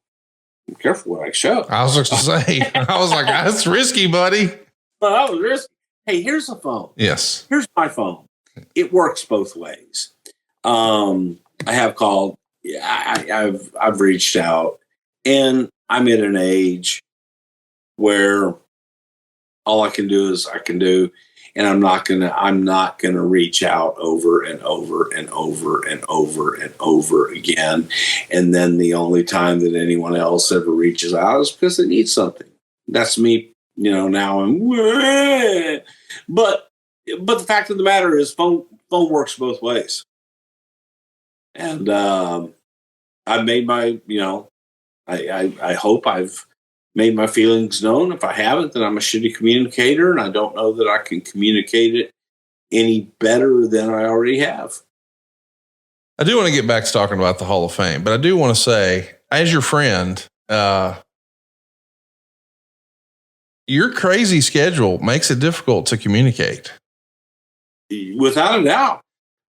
Be careful what I show. I was just to say, I was like, that's risky, buddy. Well, that was risky. Hey, here's the phone. Yes. Here's my phone. It works both ways. I have called. Yeah, I've reached out, and I'm at an age where all I can do is I can do, and I'm not gonna reach out over and over and over and over and over again. And then the only time that anyone else ever reaches out is because they need something. That's me, now but the fact of the matter is phone works both ways. And I've made my, I hope I've made my feelings known. If I haven't, then I'm a shitty communicator, and I don't know that I can communicate it any better than I already have. I do want to get back to talking about the Hall of Fame, but I do want to say, as your friend, your crazy schedule makes it difficult to communicate. Without a doubt.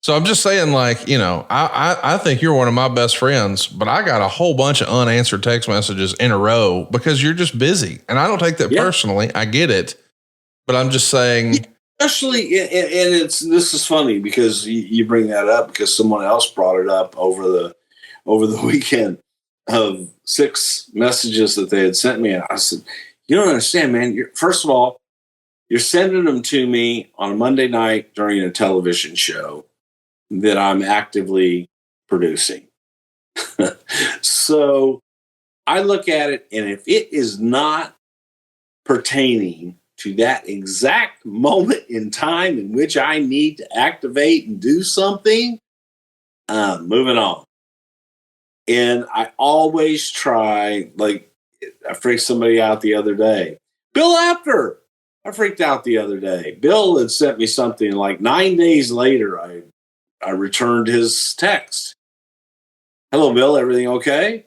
So I'm just saying, I think you're one of my best friends, but I got a whole bunch of unanswered text messages in a row because you're just busy. And I don't take that personally. I get it. But I'm just saying. Especially, and this is funny because you bring that up because someone else brought it up over the weekend of 6 messages that they had sent me. And I said, you don't understand, man. First of all, you're sending them to me on a Monday night during a television show that I'm actively producing. So I look at it, and if it is not pertaining to that exact moment in time in which I need to activate and do something, moving on. And I always try, I freaked somebody out the other day. Bill Apter, I freaked out the other day. Bill had sent me something 9 days later. I returned his text. Hello, Bill. Everything okay?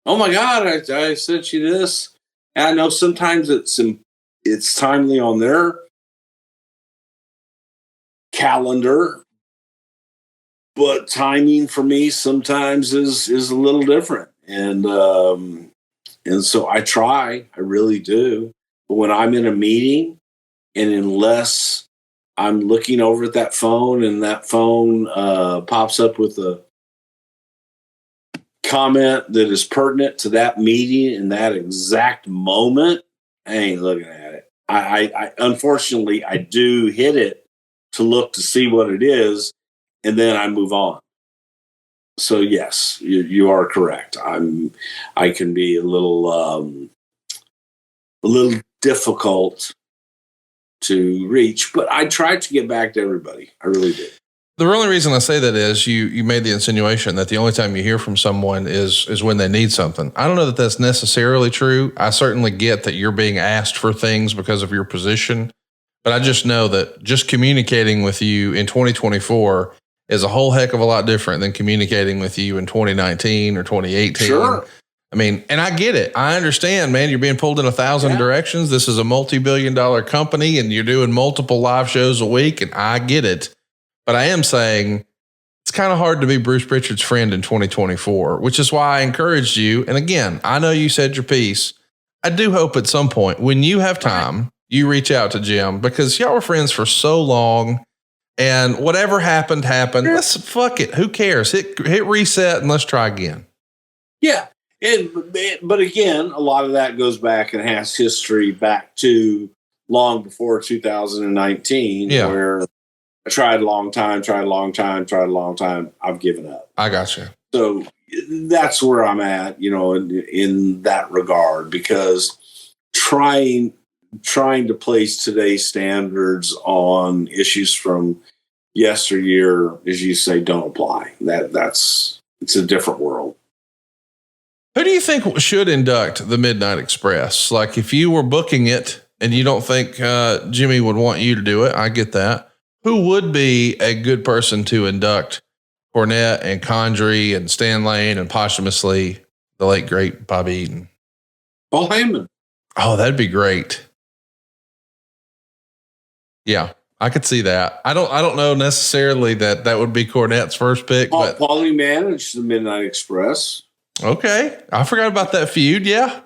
Oh my God! I sent you this. And I know sometimes it's timely on their calendar, but timing for me sometimes is a little different. And so I try. I really do. But when I'm in a meeting, and unless I'm looking over at that phone and that phone pops up with a comment that is pertinent to that meeting in that exact moment, I ain't looking at it. I unfortunately, I do hit it to look to see what it is, and then I move on. So yes, you are correct. I can be a little difficult to reach, but I tried to get back to everybody. I really did. The only reason I say that is you made the insinuation that the only time you hear from someone is when they need something. I don't know that that's necessarily true. I certainly get that you're being asked for things because of your position, but I just know that just communicating with you in 2024 is a whole heck of a lot different than communicating with you in 2019 or 2018. Sure. I mean, and I get it. I understand, man, you're being pulled in 1,000 directions. This is a multi-billion-dollar company and you're doing multiple live shows a week, and I get it. But I am saying it's kind of hard to be Bruce Pritchard's friend in 2024, which is why I encouraged you. And again, I know you said your piece. I do hope at some point when you have time, you reach out to Jim, because y'all were friends for so long, and whatever happened. Let's fuck it. Who cares? Hit reset and let's try again. Yeah. But again, a lot of that goes back and has history back to long before 2019, where I tried a long time. I've given up. I got you. So that's where I'm at, in that regard, because trying to place today's standards on issues from yesteryear, as you say, don't apply. It's a different world. Who do you think should induct the Midnight Express? Like, if you were booking it and you don't think Jimmy would want you to do it, I get that. Who would be a good person to induct Cornette and Condrey and Stan Lane and posthumously the late great Bobby Eaton? Paul Heyman. Oh, that'd be great. Yeah, I could see that. I don't know necessarily that would be Cornette's first pick, but Paulie managed the Midnight Express. Okay, I forgot about that feud. Yeah.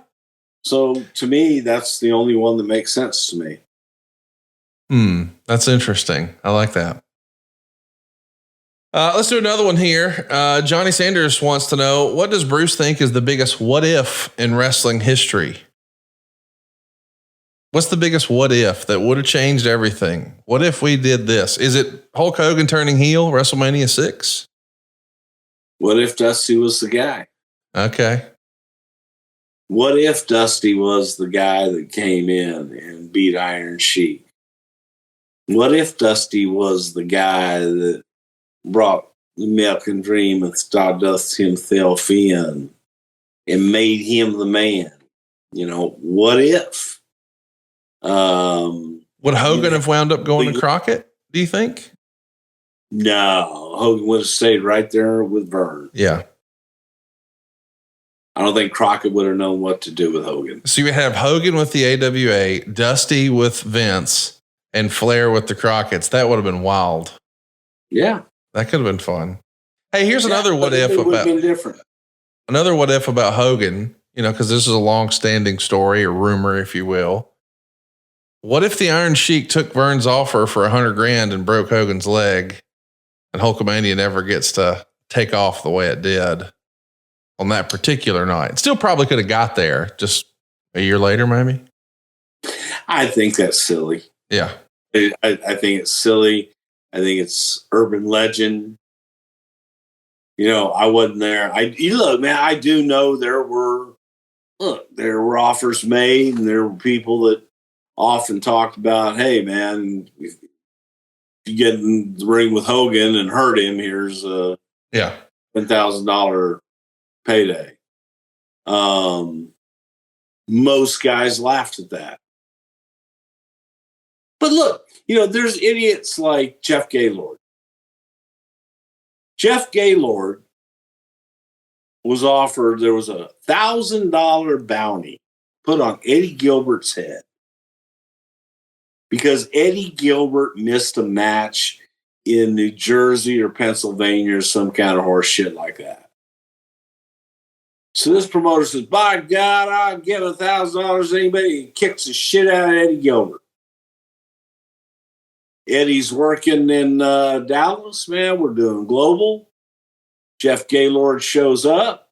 So to me, that's the only one that makes sense to me. That's interesting. I like that. Let's do another one here. Johnny Sanders wants to know, what does Bruce think is the biggest what if in wrestling history? What's the biggest what if that would have changed everything? What if we did this? Is it Hulk Hogan turning heel, WrestleMania 6? What if Dusty was the guy? Okay. What if Dusty was the guy that came in and beat Iron Sheik? What if Dusty was the guy that brought the American Dream and Stardust himself in and made him the man? What if? Would Hogan have wound up going to Crockett, do you think? No, Hogan would have stayed right there with Vern. Yeah. I don't think Crockett would have known what to do with Hogan. So you would have Hogan with the AWA, Dusty with Vince, and Flair with the Crockett's. That would have been wild. Yeah. That could have been fun. Hey, here's another what if about different. Another what if about Hogan, because this is a long-standing story or rumor, if you will. What if the Iron Sheik took Vern's offer for $100,000 and broke Hogan's leg, and Hulkamania never gets to take off the way it did on that particular night? Still probably could have got there just a year later, maybe. I think that's silly. Yeah. I think it's silly. I think it's urban legend. I wasn't there. Look, man, I do know there were offers made, and there were people that often talked about, hey, man, if you get in the ring with Hogan and hurt him, here's a $10,000 payday. Most guys laughed at that. But look, there's idiots like Jeff Gaylord. Jeff Gaylord was offered, there was a $1,000 bounty put on Eddie Gilbert's head because Eddie Gilbert missed a match in New Jersey or Pennsylvania or some kind of horse shit like that. So this promoter says, by God, I'll give $1,000 to anybody who kicks the shit out of Eddie Gilbert. Eddie's working in Dallas, man. We're doing global. Jeff Gaylord shows up.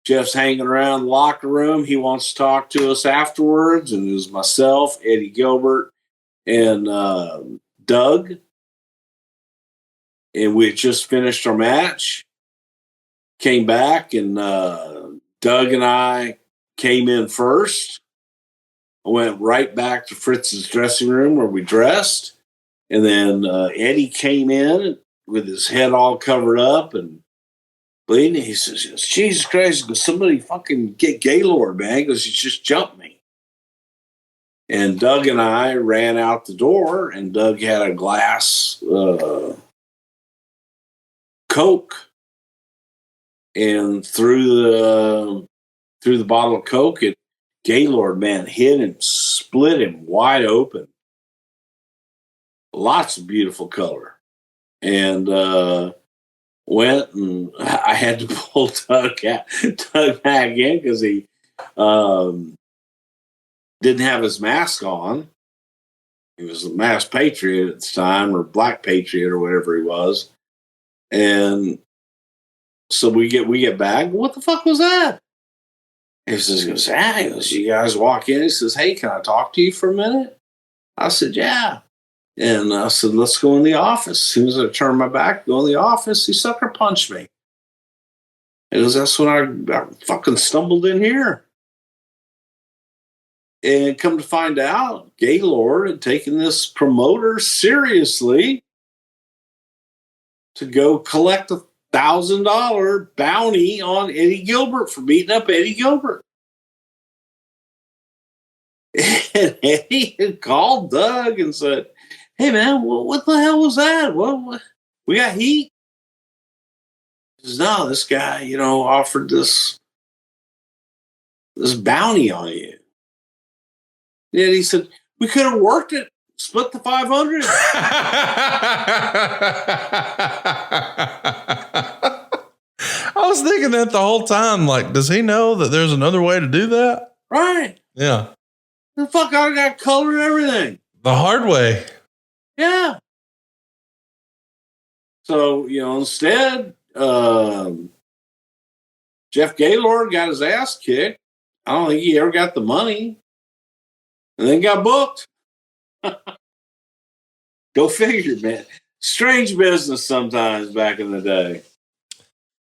Jeff's hanging around the locker room. He wants to talk to us afterwards. And it was myself, Eddie Gilbert, and Doug. And we had just finished our match. Came back, and Doug and I came in first. I went right back to Fritz's dressing room where we dressed. And then Eddie came in with his head all covered up and bleeding. He says, Jesus Christ, can somebody fucking get Gaylord, man? Because he just jumped me. And Doug and I ran out the door, and Doug had a glass Coke. And through the bottle of Coke, Gaylord, man, hit him, split him wide open. Lots of beautiful color. And went, and I had to pull Doug back in because he didn't have his mask on. He was a masked patriot at the time, or black patriot, or whatever he was. And so we get back. What the fuck was that? He goes, you guys walk in. He says, hey, can I talk to you for a minute? I said, yeah. And I said, let's go in the office. As soon as I turned my back, go in the office, he sucker punched me. It was that's when I fucking stumbled in here. And come to find out, Gaylord had taken this promoter seriously to go collect $1,000 bounty on Eddie Gilbert for beating up Eddie Gilbert. And Eddie had called Doug and said, hey, man, what the hell was that? What? We got heat? He says, no, this guy, offered this bounty on you. And he said, we could have worked it, split the 500. I was thinking that the whole time. Like, does he know that there's another way to do that? Right. Yeah. The fuck, I got color and everything. The hard way. Yeah. So, instead, Jeff Gaylord got his ass kicked. I don't think he ever got the money. And then got booked. Go figure, man. Strange business sometimes back in the day.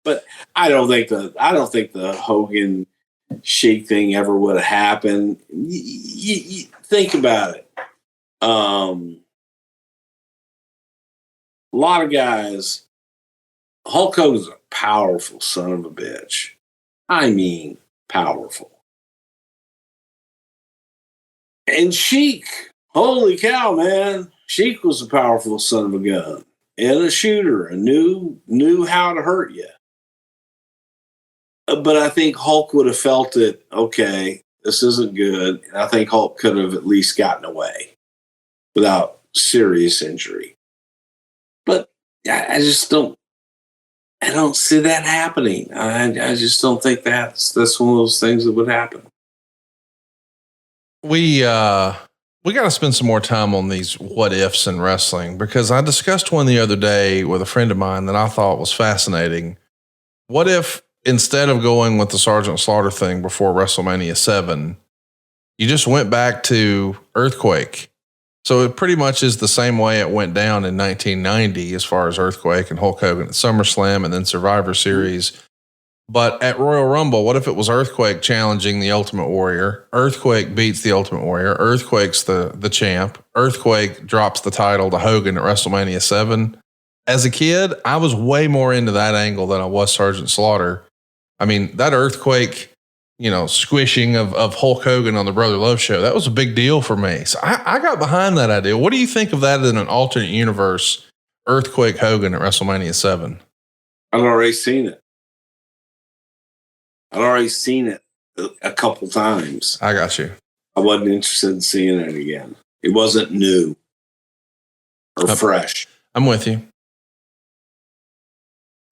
But I don't think the Hogan Sheik thing ever would have happened. You think about it. A lot of guys. Hulk Hogan's a powerful son of a bitch. I mean, powerful. And Sheik, holy cow, man. Sheik was a powerful son of a gun and a shooter and knew how to hurt you. But I think Hulk would have felt it, okay, this isn't good. And I think Hulk could have at least gotten away without serious injury. But I just don't see that happening. I just don't think that's one of those things that would happen. We got to spend some more time on these what ifs in wrestling, because I discussed one the other day with a friend of mine that I thought was fascinating. What if instead of going with the Sergeant Slaughter thing before WrestleMania 7, you just went back to Earthquake? So it pretty much is the same way it went down in 1990 as far as Earthquake and Hulk Hogan at SummerSlam and then Survivor Series. But at Royal Rumble, what if it was Earthquake challenging the Ultimate Warrior? Earthquake beats the Ultimate Warrior. Earthquake's the champ. Earthquake drops the title to Hogan at WrestleMania 7. As a kid, I was way more into that angle than I was Sergeant Slaughter. I mean, that Earthquake, squishing of Hulk Hogan on the Brother Love show, that was a big deal for me. So I got behind that idea. What do you think of that in an alternate universe, Earthquake Hogan at WrestleMania 7? I've already seen it. I'd already seen it a couple times. I got you. I wasn't interested in seeing it again. It wasn't new or fresh. I'm with you.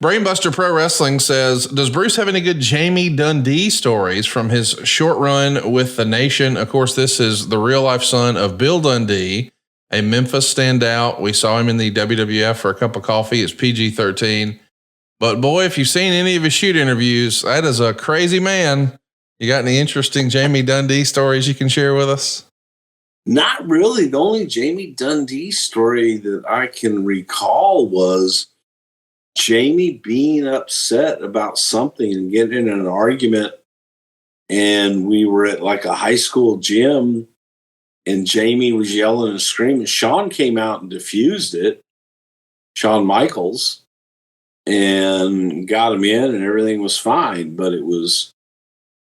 Brainbuster Pro Wrestling says, does Bruce have any good Jamie Dundee stories from his short run with the Nation? Of course, this is the real life son of Bill Dundee, a Memphis standout. We saw him in the WWF for a cup of coffee. It's PG-13. But boy, if you've seen any of his shoot interviews, that is a crazy man. You got any interesting Jamie Dundee stories you can share with us? Not really. The only Jamie Dundee story that I can recall was Jamie being upset about something and getting in an argument. And we were at like a high school gym, and Jamie was yelling and screaming. Shawn came out and diffused it, Shawn Michaels, and got him in, and everything was fine. But it was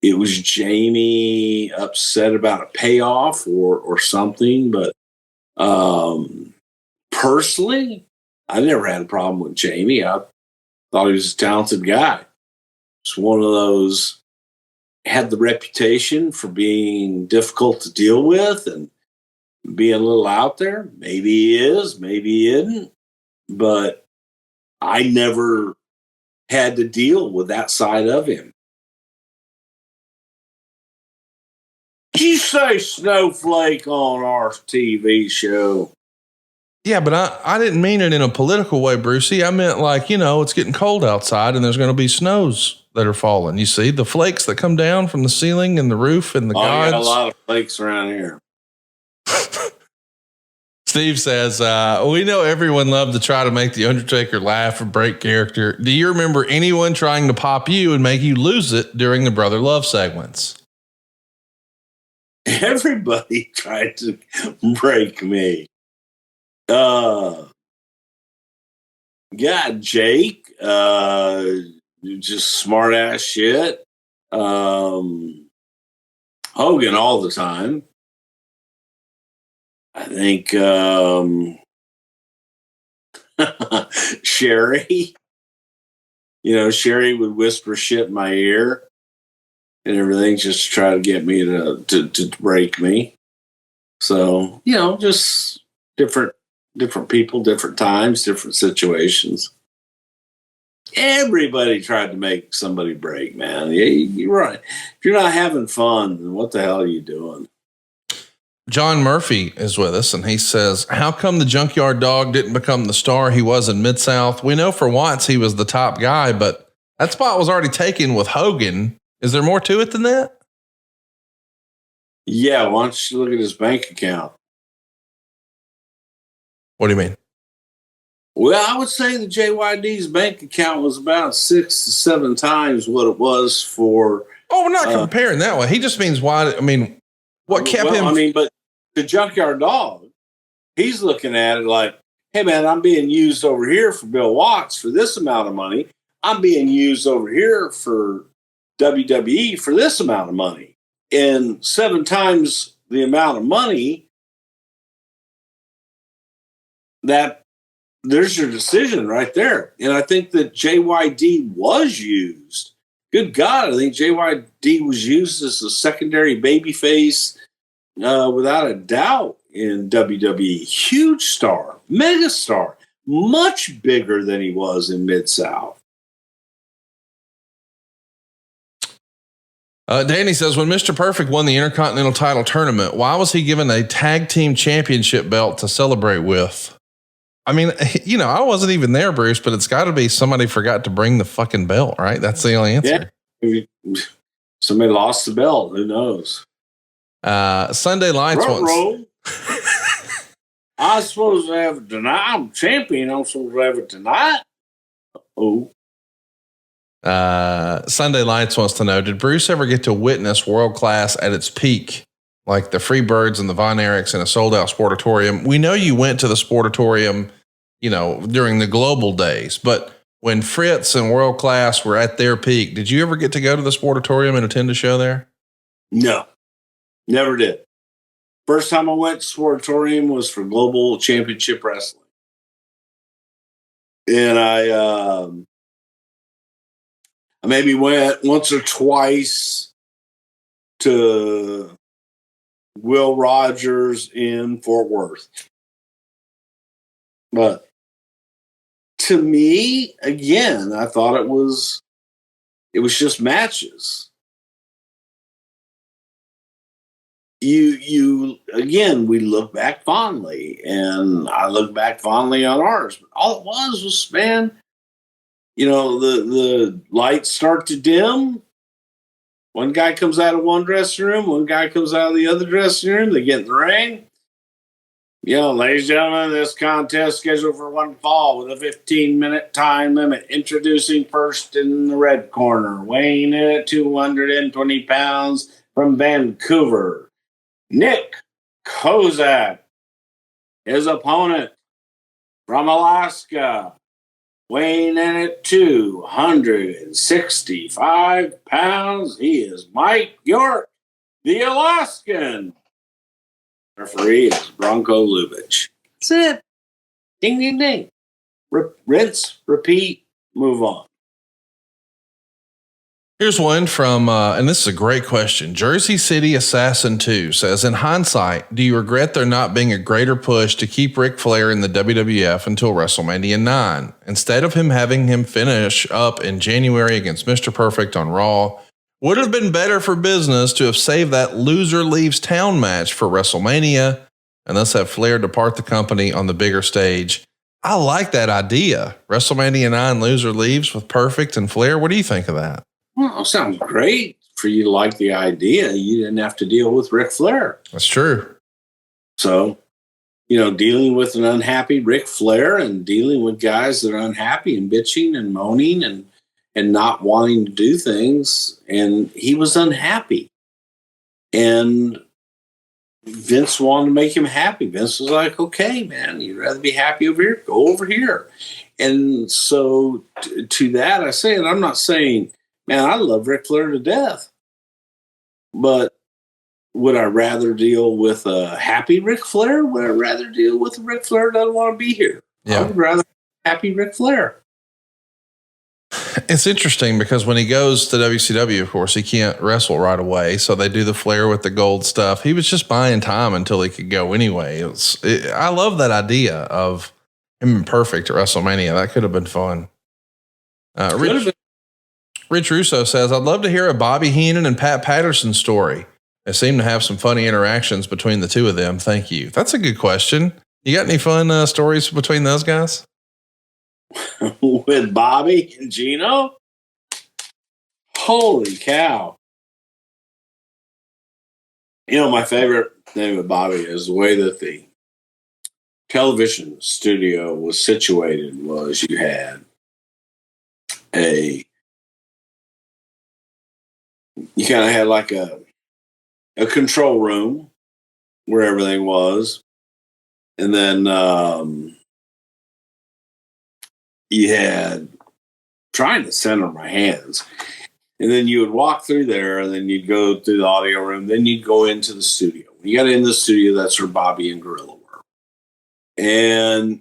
Jamie upset about a payoff or something. But personally, I never had a problem with Jamie. I thought he was a talented guy. It's one of those, had the reputation for being difficult to deal with and being a little out there. Maybe he is, maybe he isn't. But I never had to deal with that side of him. Did you say snowflake on our TV show? Yeah, but I didn't mean it in a political way, Brucey. I meant like, it's getting cold outside and there's going to be snows that are falling. You see the flakes that come down from the ceiling and the roof and the gods. I got a lot of flakes around here. Steve says, we know everyone loved to try to make The Undertaker laugh or break character. Do you remember anyone trying to pop you and make you lose it during the brother love segments? Everybody tried to break me. Jake, just smart ass shit. Hogan all the time. I think Sherry. Sherry would whisper shit in my ear and everything just to try to get me to break me. So, just different people, different times, different situations. Everybody tried to make somebody break, man. Yeah, you're right. If you're not having fun, then what the hell are you doing? John Murphy is with us, and he says, how come the Junkyard Dog didn't become the star he was in Mid-South? We know for once he was the top guy, but that spot was already taken with Hogan. Is there more to it than that? Yeah, why don't you look at his bank account? What do you mean? Well, I would say the JYD's bank account was about 6 to 7 times what it was for. Oh, we're not comparing that way. He just means why. I mean, what kept him? But the Junkyard Dog, he's looking at it like, hey, man, I'm being used over here for Bill Watts for this amount of money. I'm being used over here for WWE for this amount of money. And 7 times the amount of money, that there's your decision right there. And I think that JYD was used. Good God, I think JYD was used as a secondary babyface without a doubt in WWE. Huge star, mega star, much bigger than he was in Mid-South. Danny says, when Mr. Perfect won the Intercontinental title tournament, why was he given a tag team championship belt to celebrate with? I mean, I wasn't even there, Bruce, but it's got to be somebody forgot to bring the fucking belt, right? That's the only answer. Yeah. Somebody lost the belt. Who knows? Sunday Lights wants. I'm supposed to have it tonight. I'm champion. I'm supposed to have it tonight. Oh. Sunday Lights wants to know, did Bruce ever get to witness World Class at its peak? Like the Freebirds and the Von Erichs in a sold out Sportatorium. We know you went to the Sportatorium, during the global days, but when Fritz and World Class were at their peak, did you ever get to go to the Sportatorium and attend a show there? No, never did. First time I went to Sportatorium was for Global Championship Wrestling. And I maybe went once or twice to Will Rogers in Fort Worth. But to me, again, I thought it was just matches. You again, we look back fondly, and I look back fondly on ours. But all it was, man, the lights start to dim. One guy comes out of one dressing room, one guy comes out of the other dressing room. They get in the ring. Ladies and gentlemen, this contest scheduled for one fall with a 15-minute time limit. Introducing first in the red corner, weighing in at 220 pounds from Vancouver, Nick Kozak. His opponent from Alaska, weighing in at 265 pounds. He is Mike York, the Alaskan. Referee is Bronco Lubitsch. That's it. Ding, ding, ding. Rinse, repeat, move on. Here's one from, and this is a great question. Jersey City Assassin 2 says, in hindsight, do you regret there not being a greater push to keep Ric Flair in the WWF until WrestleMania 9? Instead of having him finish up in January against Mr. Perfect on Raw, would have been better for business to have saved that loser leaves town match for WrestleMania and thus have Flair depart the company on the bigger stage. I like that idea. WrestleMania 9 loser leaves with Perfect and Flair. What do you think of that? Well, sounds great for you to like the idea. You didn't have to deal with Ric Flair. That's true. So, dealing with an unhappy Ric Flair and dealing with guys that are unhappy and bitching and moaning and not wanting to do things. And he was unhappy. And Vince wanted to make him happy. Vince was like, okay, man, you'd rather be happy over here? Go over here. And so to that, I say, and I'm not saying, man, I love Ric Flair to death. But would I rather deal with a happy Ric Flair? Would I rather deal with a Ric Flair that doesn't want to be here? Yeah. I would rather happy Ric Flair. It's interesting because when he goes to WCW, of course, he can't wrestle right away. So they do the Flair with the gold stuff. He was just buying time until he could go anyway. I love that idea of him and Perfect at WrestleMania. That could have been fun. Rich Russo says, I'd love to hear a Bobby Heenan and Pat Patterson story. They seem to have some funny interactions between the two of them. Thank you. That's a good question. You got any fun stories between those guys? With Bobby and Gino? Holy cow. My favorite thing with Bobby is the way that the television studio was situated was you had you kind of had like a control room where everything was. And then you had trying to center my hands. And then you would walk through there and then you'd go through the audio room. Then you'd go into the studio. When you got in the studio, that's where Bobby and Gorilla were. And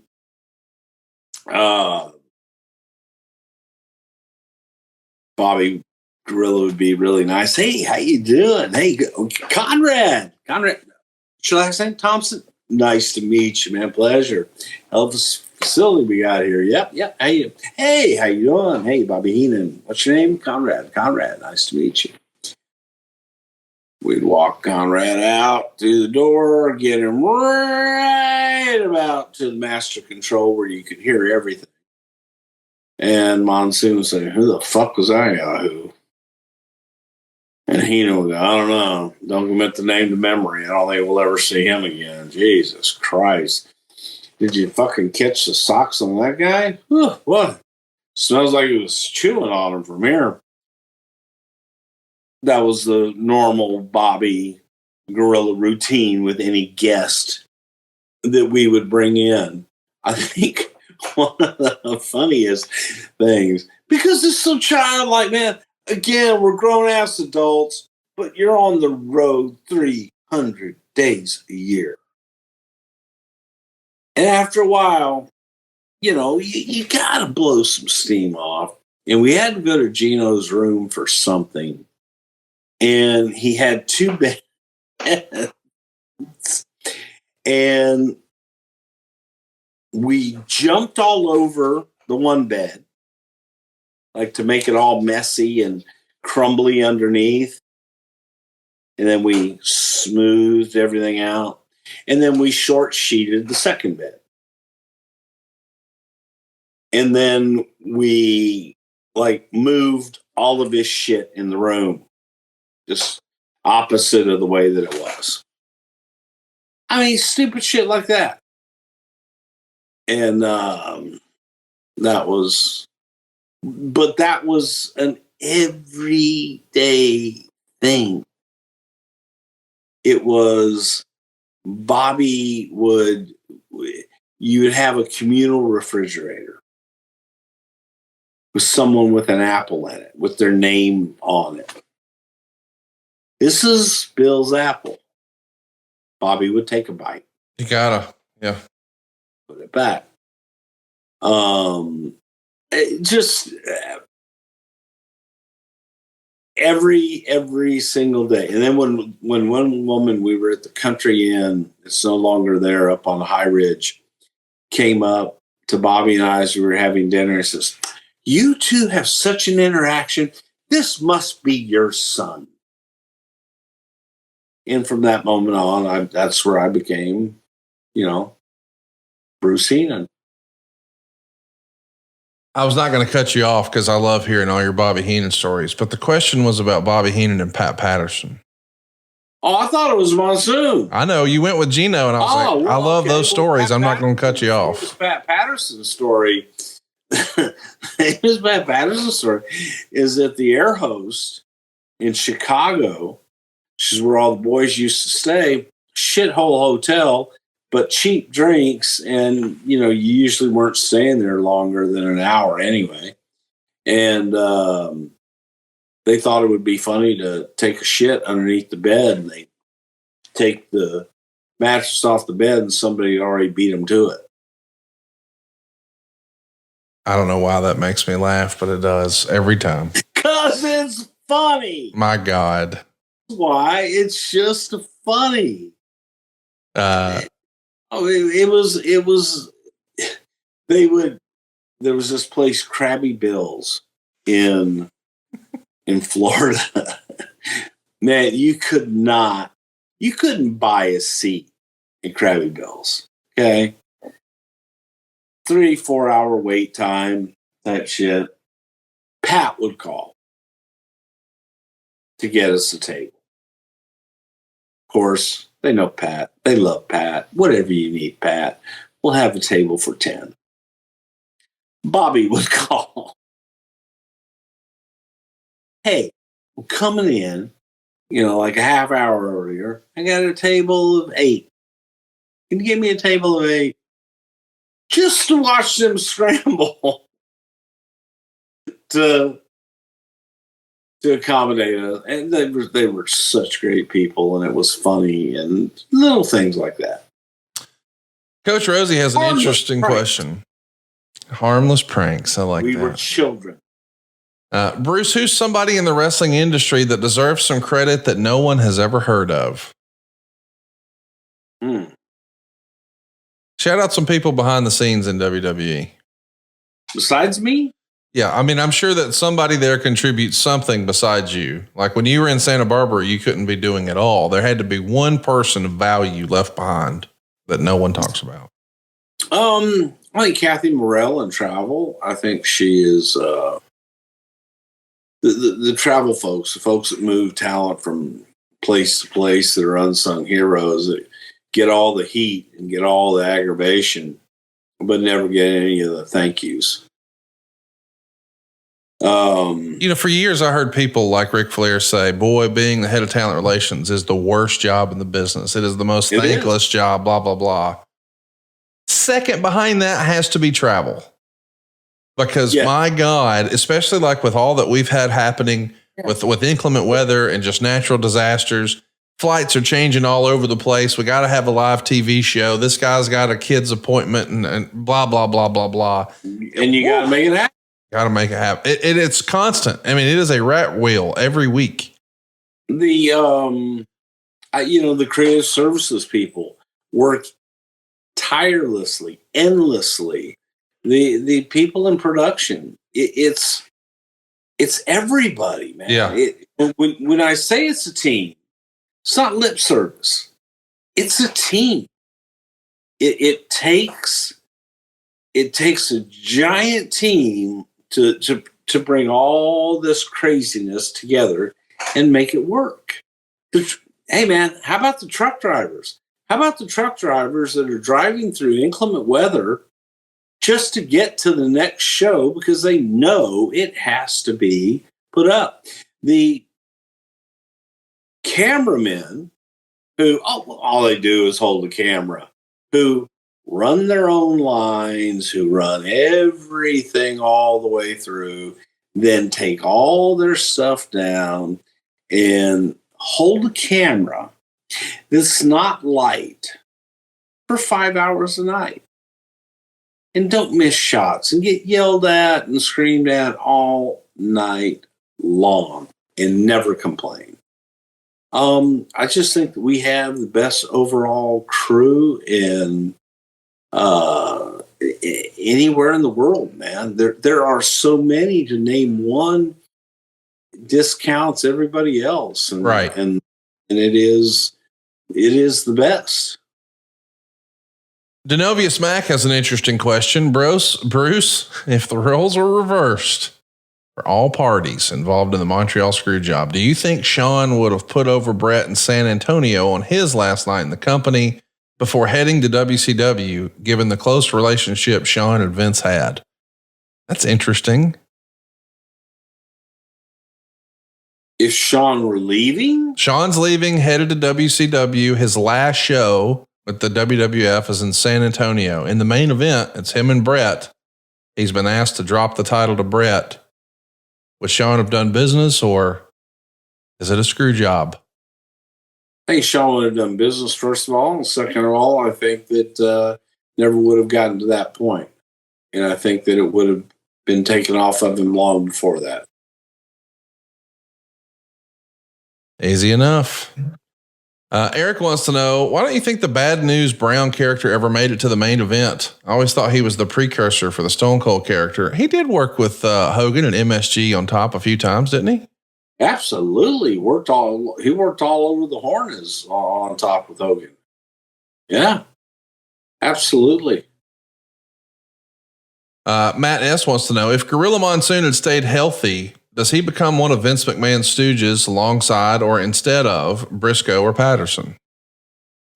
Bobby Gorilla would be really nice. Hey, how you doing? Hey, Conrad. Should I say Thompson? Nice to meet you, man. Pleasure. Hell of a facility we got here. Yep. Hey, how you doing? Hey, Bobby Heenan. What's your name? Conrad. Nice to meet you. We'd walk Conrad out through the door, get him right about to the master control where you could hear everything. And Monsoon would say, who the fuck was that Yahoo? And Heenan would go, I don't know. Don't commit the name to memory. I don't think we'll ever see him again. Jesus Christ. Did you fucking catch the socks on that guy? What? Smells like he was chewing on him from here. That was the normal Bobby Gorilla routine with any guest that we would bring in. I think one of the funniest things, because it's so childlike, man. Again, we're grown-ass adults, but you're on the road 300 days a year. And after a while, you got to blow some steam off. And we had to go to Gino's room for something. And he had 2 beds. And we jumped all over the one bed, like to make it all messy and crumbly underneath. And then we smoothed everything out. And then we short sheeted the second bed. And then we moved all of his shit in the room, just opposite of the way that it was. I mean, stupid shit like that. And that was an everyday thing. It was you would have a communal refrigerator with someone with an apple in it, with their name on it. This is Bill's apple. Bobby would take a bite. You gotta, yeah. Put it back. Every single day. And then when one woman, we were at the Country Inn, it's no longer there, up on High Ridge, came up to Bobby and I as we were having dinner and says, "You two have such an interaction. This must be your son." And from that moment on, that's where I became, Bruce Heenan. I was not going to cut you off because I love hearing all your Bobby Heenan stories, but the question was about Bobby Heenan and Pat Patterson. Oh, I thought it was Monsoon. I know you went with Gino, and I was I love those stories. I'm not going to cut you off. Pat Patterson's story. His Pat Patterson's story is that the air host in Chicago, which is where all the boys used to stay, shithole hotel, but cheap drinks, and you usually weren't staying there longer than an hour anyway. And they thought it would be funny to take a shit underneath the bed, and they take the mattress off the bed, and somebody had already beat them to it. I don't know why that makes me laugh, but it does every time. Because it's funny. My God. Why? It's just funny. It was there was this place, Krabby Bill's in Florida. Man, you couldn't buy a seat in Krabby Bill's. Okay. 3-4 hour wait time, type shit. Pat would call to get us a table. Of course, they know Pat. They love Pat. Whatever you need, Pat. We'll have a table for 10. Bobby would call. "Hey, I'm coming in, like a half hour earlier. I got a table of 8. Can you give me a table of 8? Just to watch them scramble to accommodate us." And they were such great people, and it was funny, and little things like that. Coach Rosie has an interesting question. Harmless pranks. I like that. We were children. Bruce, who's somebody in the wrestling industry that deserves some credit that no one has ever heard of? Shout out some people behind the scenes in WWE. Besides me? Yeah, I mean, I'm sure that somebody there contributes something besides you. Like when you were in Santa Barbara, you couldn't be doing it all. There had to be one person of value left behind that no one talks about. I think Kathy Morrell in travel. I think she is the travel folks, the folks that move talent from place to place, that are unsung heroes, that get all the heat and get all the aggravation, but never get any of the thank yous. For years I heard people like Ric Flair say, "Boy, being the head of talent relations is the worst job in the business. It is the most thankless job, blah, blah, blah." Second behind that has to be travel. Because my God, especially like with all that we've had happening with inclement weather and just natural disasters, flights are changing all over the place. We got to have a live TV show. This guy's got a kid's appointment and blah, blah, blah, blah, blah. And you got to make it happen. Got to make it happen. It's constant. I mean, it is a rat wheel every week. The creative services people work tirelessly, endlessly. The people in production, it's everybody, man. Yeah. When I say it's a team, it's not lip service. It's a team. It takes it takes a giant team to bring all this craziness together and make it work. Hey, man, how about the truck drivers? How about the truck drivers that are driving through inclement weather just to get to the next show because they know it has to be put up? The cameramen who all they do is hold the camera, who run their own lines, who run everything all the way through, then take all their stuff down and hold a camera that's not light for 5 hours a night. And don't miss shots and get yelled at and screamed at all night long and never complain. I just think that we have the best overall crew in anywhere in the world, man. There are so many to name one discounts everybody else, and, right? And it is the best. Denovius Mack has an interesting question, Bruce. If the roles were reversed for all parties involved in the Montreal screw job, do you think Sean would have put over Brett in San Antonio on his last night in the company before heading to WCW, given the close relationship Sean and Vince had? That's interesting. If Sean were leaving? Sean's leaving, headed to WCW. His last show with the WWF is in San Antonio. In the main event, it's him and Brett. He's been asked to drop the title to Brett. Would Sean have done business, or is it a screw job? I think Sean would have done business, first of all. And second of all, I think that never would have gotten to that point. And I think that it would have been taken off of him long before that. Easy enough. Eric wants to know, why don't you think the Bad News Brown character ever made it to the main event? I always thought he was the precursor for the Stone Cold character. He did work with Hogan and MSG on top a few times, didn't he? Absolutely. He worked all over the Hornets on top with Hogan. Yeah, absolutely. Matt S. wants to know, if Gorilla Monsoon had stayed healthy, does he become one of Vince McMahon's stooges alongside or instead of Briscoe or Patterson?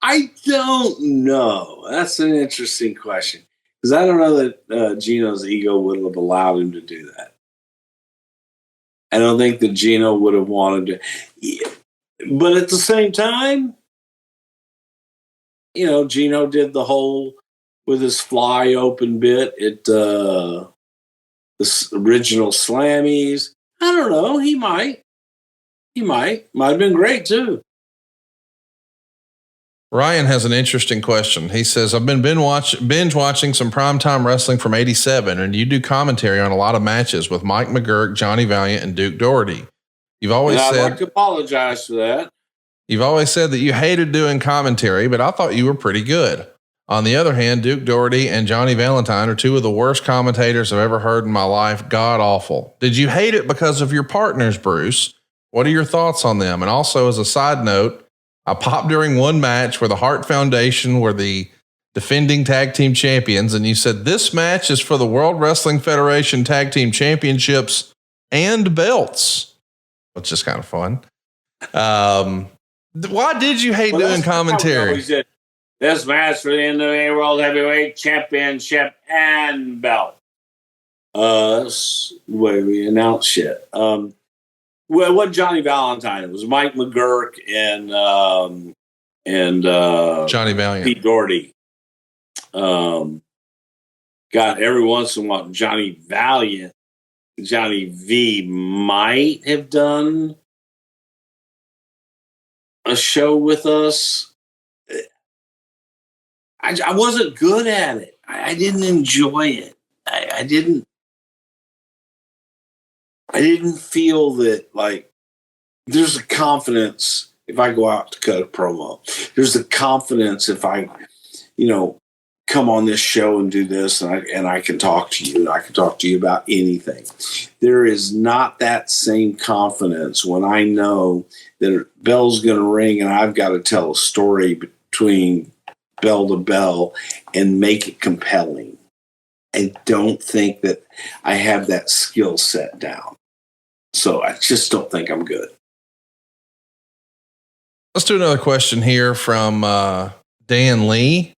I don't know. That's an interesting question, because I don't know that Gino's ego would have allowed him to do that. I don't think that Gino would have wanted to. Yeah. But at the same time, Gino did the whole with his fly open bit at the original Slammies. I don't know. He might have been great too. Ryan has an interesting question. He says, I've been binge watching some primetime wrestling from 87, and you do commentary on a lot of matches with Mike McGurk, Johnny Valiant, and Duke Doherty. I'd like to apologize for that. You've always said that you hated doing commentary, but I thought you were pretty good. On the other hand, Duke Doherty and Johnny Valentine are two of the worst commentators I've ever heard in my life. God awful. Did you hate it because of your partners, Bruce? What are your thoughts on them? And also, as a side note, I popped during one match where the Hart Foundation were the defending tag team champions, and you said this match is for the World Wrestling Federation tag team championships and belts, which is kind of fun. Why did you hate doing commentary? This match for the NWA World Heavyweight Championship and belt. That's the way we announce shit. What Johnny Valentine, it was Mike McGurk and Johnny Valiant, Pete Doherty. God, every once in a while, Johnny V might have done a show with us. I wasn't good at it. I didn't enjoy it. I didn't feel that, like, there's a confidence if I go out to cut a promo. There's a confidence if I, come on this show and do this and I can talk to you. I can talk to you about anything. There is not that same confidence when I know that a bell's going to ring and I've got to tell a story between bell to bell and make it compelling. I don't think that I have that skill set down. So I just don't think I'm good. Let's do another question here from Dan Lee.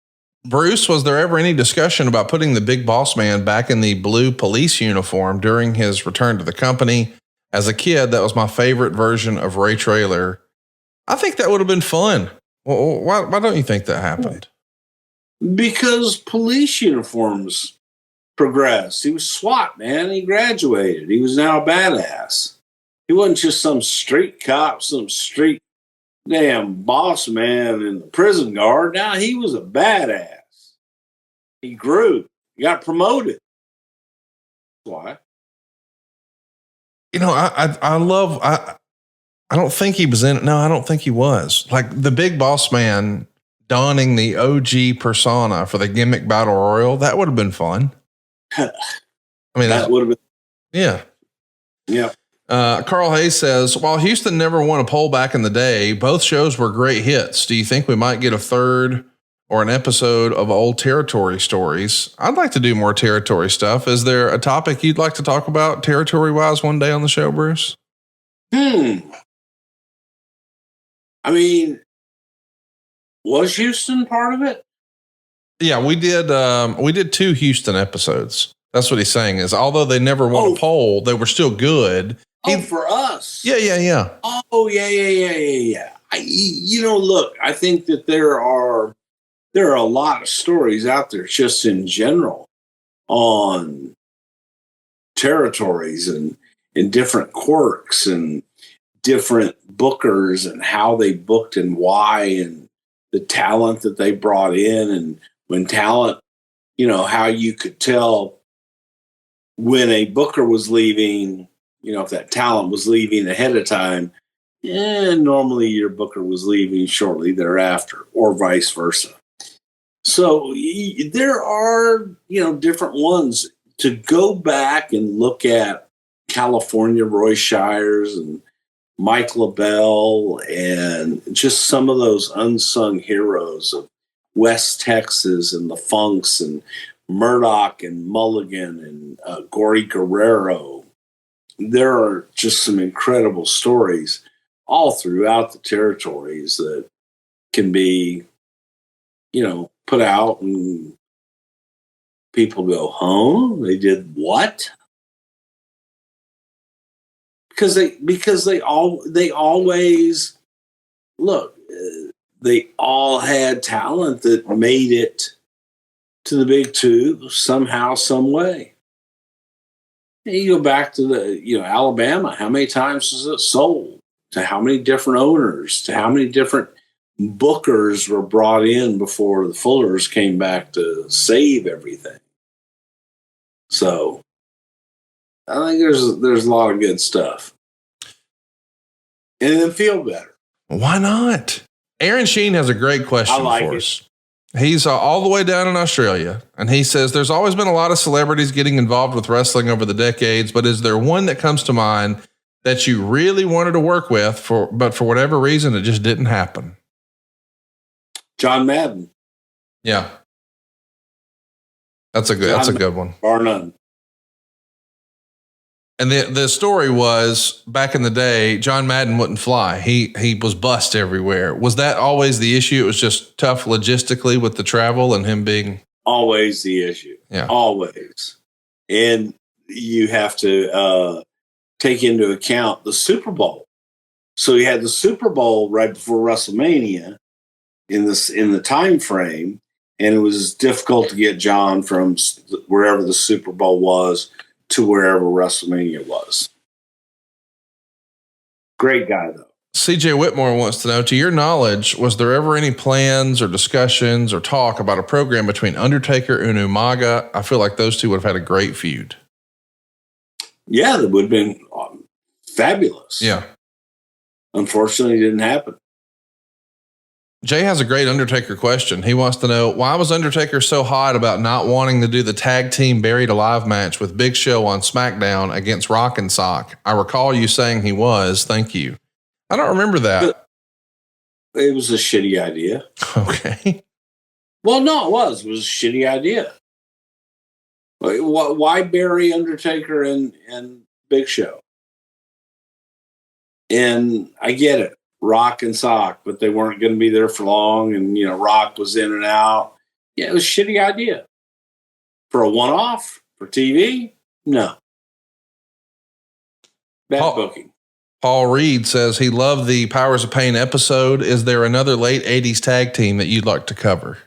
Bruce, was there ever any discussion about putting the Big Boss Man back in the blue police uniform during his return to the company? As a kid, that was my favorite version of Ray Traylor. I think that would have been fun. Well, why don't you think that happened? Because police uniforms progressed. He was SWAT, man. He graduated. He was now a badass. He wasn't just some street cop, some street damn boss man in the prison guard. Now he was a badass. He grew. He got promoted. Why? You know, I don't think he was in it. No, I don't think he was. Like the Big Boss Man donning the OG persona for the gimmick battle royal. That would have been fun. I mean, that would have been. Yeah. Yeah. Carl Hayes says, while Houston never won a poll back in the day, both shows were great hits. Do you think we might get a third or an episode of old territory stories? I'd like to do more territory stuff. Is there a topic you'd like to talk about territory wise one day on the show, Bruce? I mean, was Houston part of it? Yeah, we did 2 Houston episodes. That's what he's saying is, although they never won a poll, they were still good. For us. Yeah. Oh, yeah. Look, I think that there are a lot of stories out there just in general on territories and different quirks and different bookers and how they booked and why and the talent that they brought in. And when talent, how you could tell when a booker was leaving, if that talent was leaving ahead of time, normally your booker was leaving shortly thereafter or vice versa. So there are, different ones to go back and look at. California Roy Shires and Mike LaBelle and just some of those unsung heroes of West Texas and the Funks and Murdoch and Mulligan and Gory Guerrero. There are just some incredible stories all throughout the territories that can be, put out and people go, they did what? Because they always look, they all had talent that made it to the big two somehow, some way. And you go back to the, Alabama, how many times was it sold? To how many different owners? To how many different bookers were brought in before the Fullers came back to save everything? So I think there's a lot of good stuff. And then feel better. Why not? Aaron Sheen has a great question for us. He's all the way down in Australia, and he says there's always been a lot of celebrities getting involved with wrestling over the decades, but is there one that comes to mind that you really wanted to work with, but for whatever reason, it just didn't happen? John Madden. Yeah. That's a good one. Bar none. And the story was back in the day, John Madden wouldn't fly. He was bust everywhere. Was that always the issue? It was just tough logistically with the travel and him being always the issue. Yeah, always. And you have to take into account the Super Bowl. So you had the Super Bowl right before WrestleMania in the time frame, and it was difficult to get John from wherever the Super Bowl was to wherever WrestleMania was. Great guy, though. CJ Whitmore wants to know, to your knowledge, was there ever any plans or discussions or talk about a program between Undertaker and Umaga? I feel like those two would have had a great feud. Yeah, that would have been fabulous. Yeah. Unfortunately, it didn't happen. Jay has a great Undertaker question. He wants to know, why was Undertaker so hot about not wanting to do the tag team Buried Alive match with Big Show on SmackDown against Rock and Sock? I recall you saying he was. Thank you. I don't remember that. It was a shitty idea. Okay. Well, no, it was. It was a shitty idea. Why bury Undertaker and Big Show? And I get it, Rock and Sock, but they weren't going to be there for long. And, Rock was in and out. Yeah, it was a shitty idea. For a one-off, for TV, no. Bad booking. Paul Reed says he loved the Powers of Pain episode. Is there another late 80s tag team that you'd like to cover?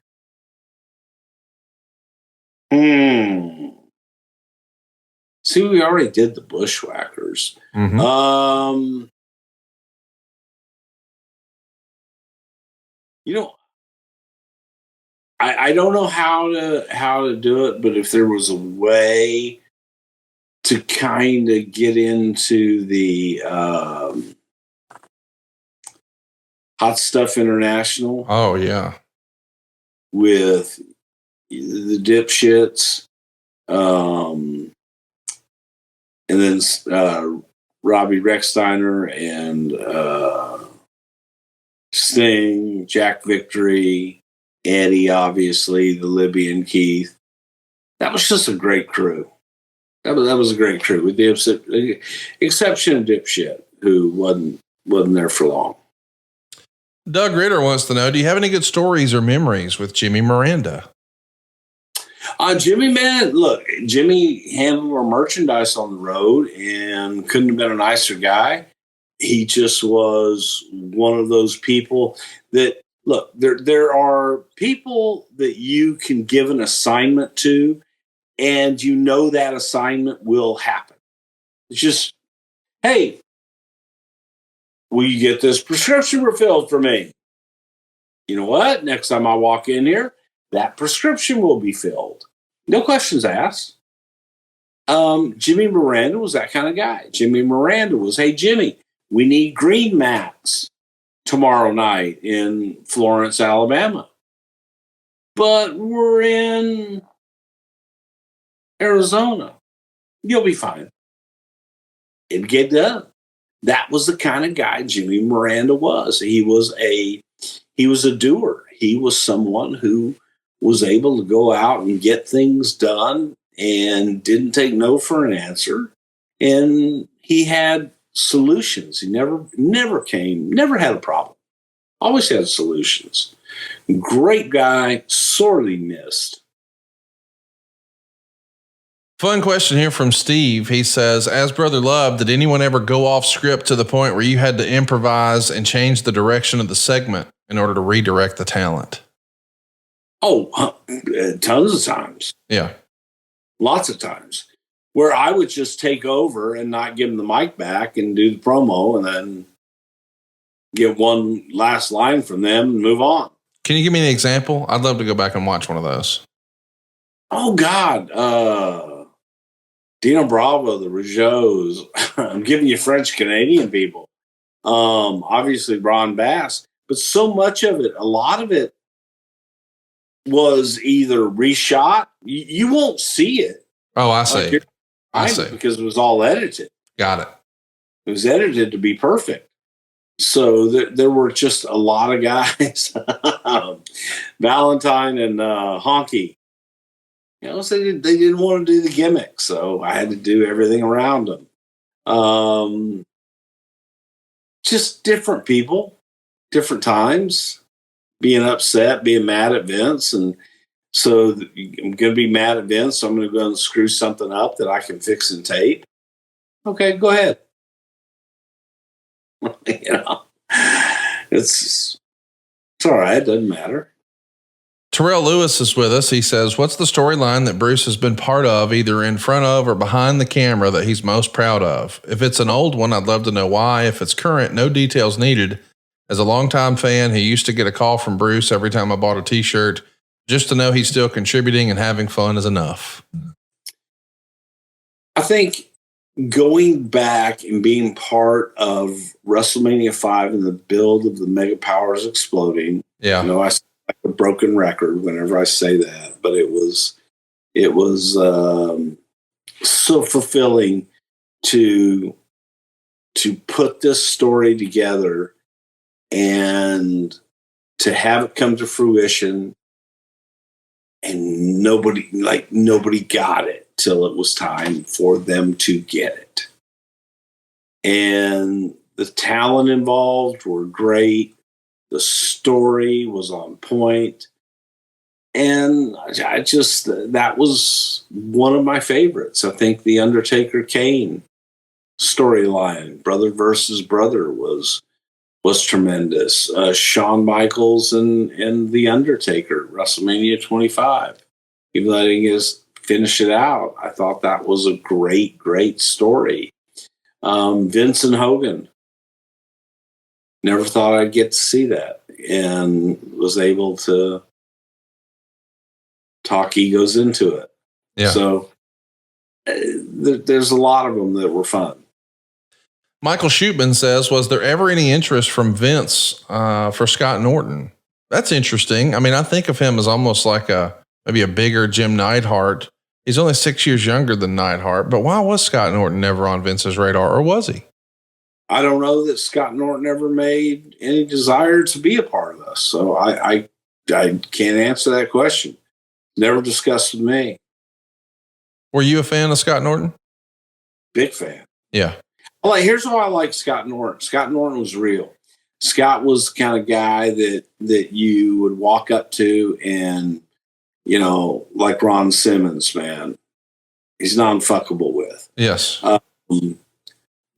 See, we already did the Bushwhackers. Mm-hmm. I don't know how to do it, but if there was a way to kind of get into the Hot Stuff International. Oh yeah, with the Dipshits, and then Robbie Rexsteiner and Sting, Jack Victory, Eddie, obviously, the Libyan Keith. That was just a great crew. That was a great crew, with the exception of Dipshit, who wasn't there for long. Doug Ritter wants to know, do you have any good stories or memories with Jimmy Miranda? Jimmy, man, look, Jimmy handled our merchandise on the road and couldn't have been a nicer guy. He just was one of those people that, look, there are people that you can give an assignment to, and that assignment will happen. It's just, hey, will you get this prescription refilled for me? You know what? Next time I walk in here, that prescription will be filled. No questions asked. Jimmy Miranda was that kind of guy. Jimmy Miranda was, hey, Jimmy, we need green mats tomorrow night in Florence, Alabama. But we're in Arizona. You'll be fine. It'd get done. That was the kind of guy Jimmy Miranda was. He was a doer. He was someone who was able to go out and get things done and didn't take no for an answer. And he had solutions. He never had a problem. Always had solutions. Great guy, sorely missed. Fun question here from Steve. He says, as Brother Love, did anyone ever go off script to the point where you had to improvise and change the direction of the segment in order to redirect the talent? Oh, tons of times. Yeah. Lots of times. Where I would just take over and not give them the mic back and do the promo and then get one last line from them and move on. Can you give me an example? I'd love to go back and watch one of those. Oh, God. Dino Bravo, the Rougeaus. I'm giving you French-Canadian people. Obviously, Ron Bass. But so much of it, a lot of it was either reshot. You won't see it. Oh, I see. I see. Because it was all edited. Got it. It was edited to be perfect. So there were just a lot of guys. Valentine and Honky. So they didn't want to do the gimmick, so I had to do everything around them. Just different people, different times, being upset, being mad at Vince. And so I'm going to be mad at Vince, so I'm going to go and screw something up that I can fix in tape. Okay, go ahead. It's all right. It doesn't matter. Terrell Lewis is with us. He says, what's the storyline that Bruce has been part of, either in front of or behind the camera, that he's most proud of? If it's an old one, I'd love to know why. If it's current, no details needed. As a longtime fan, he used to get a call from Bruce every time I bought a t-shirt. Just to know he's still contributing and having fun is enough. I think going back and being part of WrestleMania 5 and the build of the Mega Powers exploding. Yeah. I sound like a broken record whenever I say that, but it was so fulfilling to put this story together and to have it come to fruition and nobody got it till it was time for them to get it. And the talent involved were great. The story was on point. And that was one of my favorites. I think the Undertaker Kane storyline, brother versus brother, was tremendous. Shawn Michaels and the Undertaker, WrestleMania 25. Even though I didn't get to finish it out, I thought that was a great, great story. Vince and Hogan. Never thought I'd get to see that, and was able to talk egos into it. Yeah. So there's a lot of them that were fun. Michael Shootman says, was there ever any interest from Vince for Scott Norton? That's interesting. I mean, I think of him as almost like maybe a bigger Jim Neidhart. He's only 6 years younger than Neidhart, but why was Scott Norton never on Vince's radar, or was he? I don't know that Scott Norton ever made any desire to be a part of us. So I can't answer that question. Never discussed with me. Were you a fan of Scott Norton? Big fan. Yeah. Well, here's why I like Scott Norton. Scott Norton was real. Scott was the kind of guy that you would walk up to and, like Ron Simmons, man, he's non-fuckable with. Yes.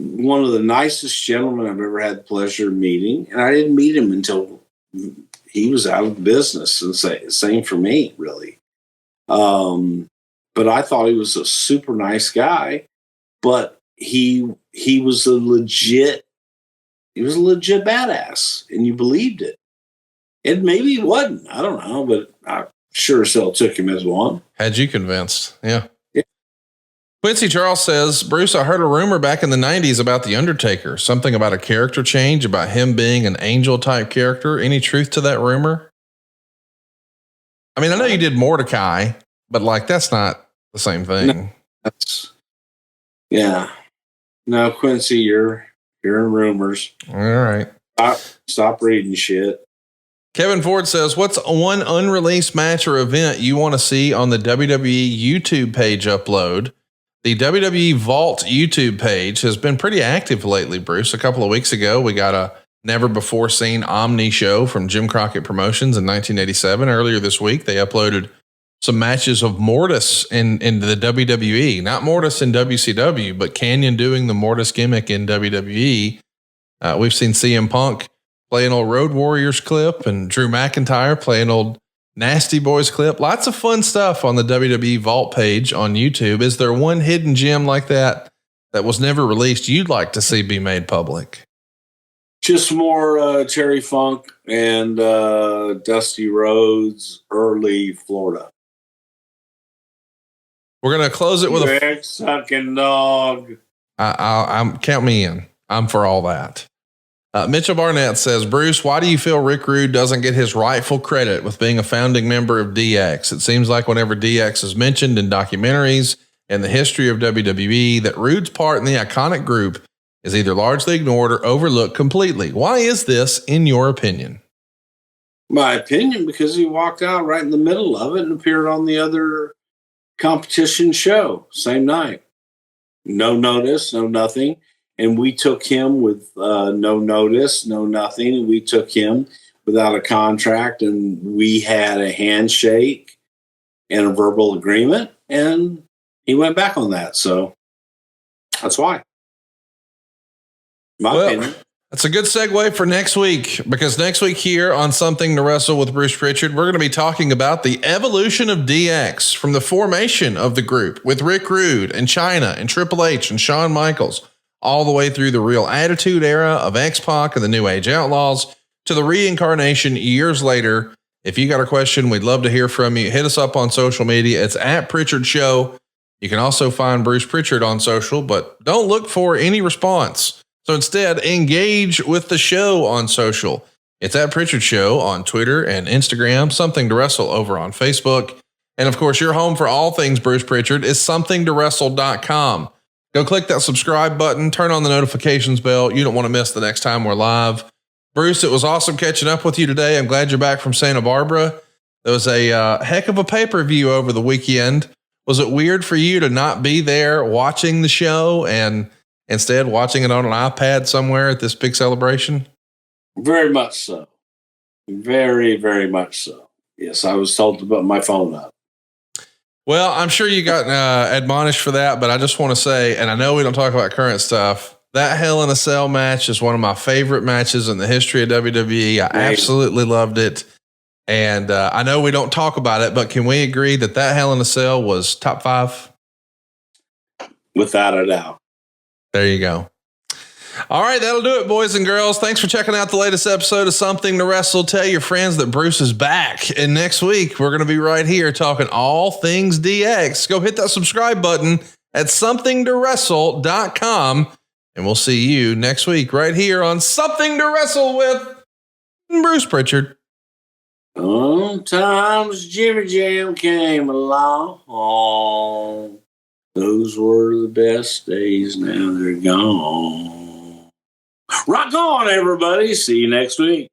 One of the nicest gentlemen I've ever had the pleasure of meeting. And I didn't meet him until he was out of business, and same for me, really. But I thought he was a super nice guy, but he was a legit badass, and you believed it. And maybe he wasn't, I don't know, but I sure as hell took him as one. Had you convinced? Yeah. Quincy Charles says, Bruce, I heard a rumor back in the 90s about The Undertaker, something about a character change, about him being an angel type character. Any truth to that rumor? I mean, I know you did Mordecai, but that's not the same thing. No, No, Quincy, you're in rumors. All right. Stop reading shit. Kevin Ford says, what's one unreleased match or event you want to see on the WWE YouTube page upload? The WWE Vault YouTube page has been pretty active lately, Bruce. A couple of weeks ago, we got a never before seen Omni show from Jim Crockett Promotions in 1987. Earlier this week, they uploaded some matches of Mortis in the WWE, not Mortis in WCW, but Canyon doing the Mortis gimmick in WWE. We've seen CM Punk play an old Road Warriors clip and Drew McIntyre play an old Nasty Boys clip. Lots of fun stuff on the WWE Vault page on YouTube. Is there one hidden gem like that was never released you'd like to see be made public? Just more Terry Funk and Dusty Rhodes, early Florida. We're going to close it with a sucking dog. I'm count me in. I'm for all that. Mitchell Barnett says, Bruce, why do you feel Rick Rude doesn't get his rightful credit with being a founding member of DX? It seems like whenever DX is mentioned in documentaries and the history of WWE, that Rude's part in the iconic group is either largely ignored or overlooked completely. Why is this, in your opinion? My opinion, because he walked out right in the middle of it and appeared on the other competition show same night. No notice, no nothing. And we took him with no notice, no nothing. And we took him without a contract, and we had a handshake and a verbal agreement, and he went back on that. So that's why. My opinion. That's a good segue for next week, because next week here on Something to Wrestle with Bruce Pritchard, we're going to be talking about the evolution of DX from the formation of the group with Rick Rude and Chyna and Triple H and Shawn Michaels, all the way through the Real Attitude Era of X-Pac and the New Age Outlaws to the reincarnation years later. If you got a question, we'd love to hear from you. Hit us up on social media. It's at Pritchard Show. You can also find Bruce Pritchard on social, but don't look for any response. So instead, engage with the show on social. It's at Pritchard Show on Twitter and Instagram, Something to Wrestle over on Facebook. And of course, your home for all things Bruce Pritchard is somethingtowrestle.com. Go click that subscribe button, turn on the notifications bell. You don't want to miss the next time we're live. Bruce, it was awesome catching up with you today. I'm glad you're back from Santa Barbara. There was a heck of a pay-per-view over the weekend. Was it weird for you to not be there watching the show and instead watching it on an iPad somewhere at this big celebration? Very much so. Very, very much so. Yes, I was told to put my phone up. Well, I'm sure you got admonished for that, but I just want to say, and I know we don't talk about current stuff, that Hell in a Cell match is one of my favorite matches in the history of WWE. I absolutely loved it. And I know we don't talk about it, but can we agree that Hell in a Cell was top 5? Without a doubt. There you go. All right, that'll do it, boys and girls. Thanks for checking out the latest episode of Something to Wrestle. Tell your friends that Bruce is back. And next week, we're going to be right here talking all things DX. Go hit that subscribe button at somethingtowrestle.com. And we'll see you next week right here on Something to Wrestle with Bruce Pritchard. Sometimes Jimmy Jam came along. Those were the best days. Now they're gone. Rock on, everybody. See you next week.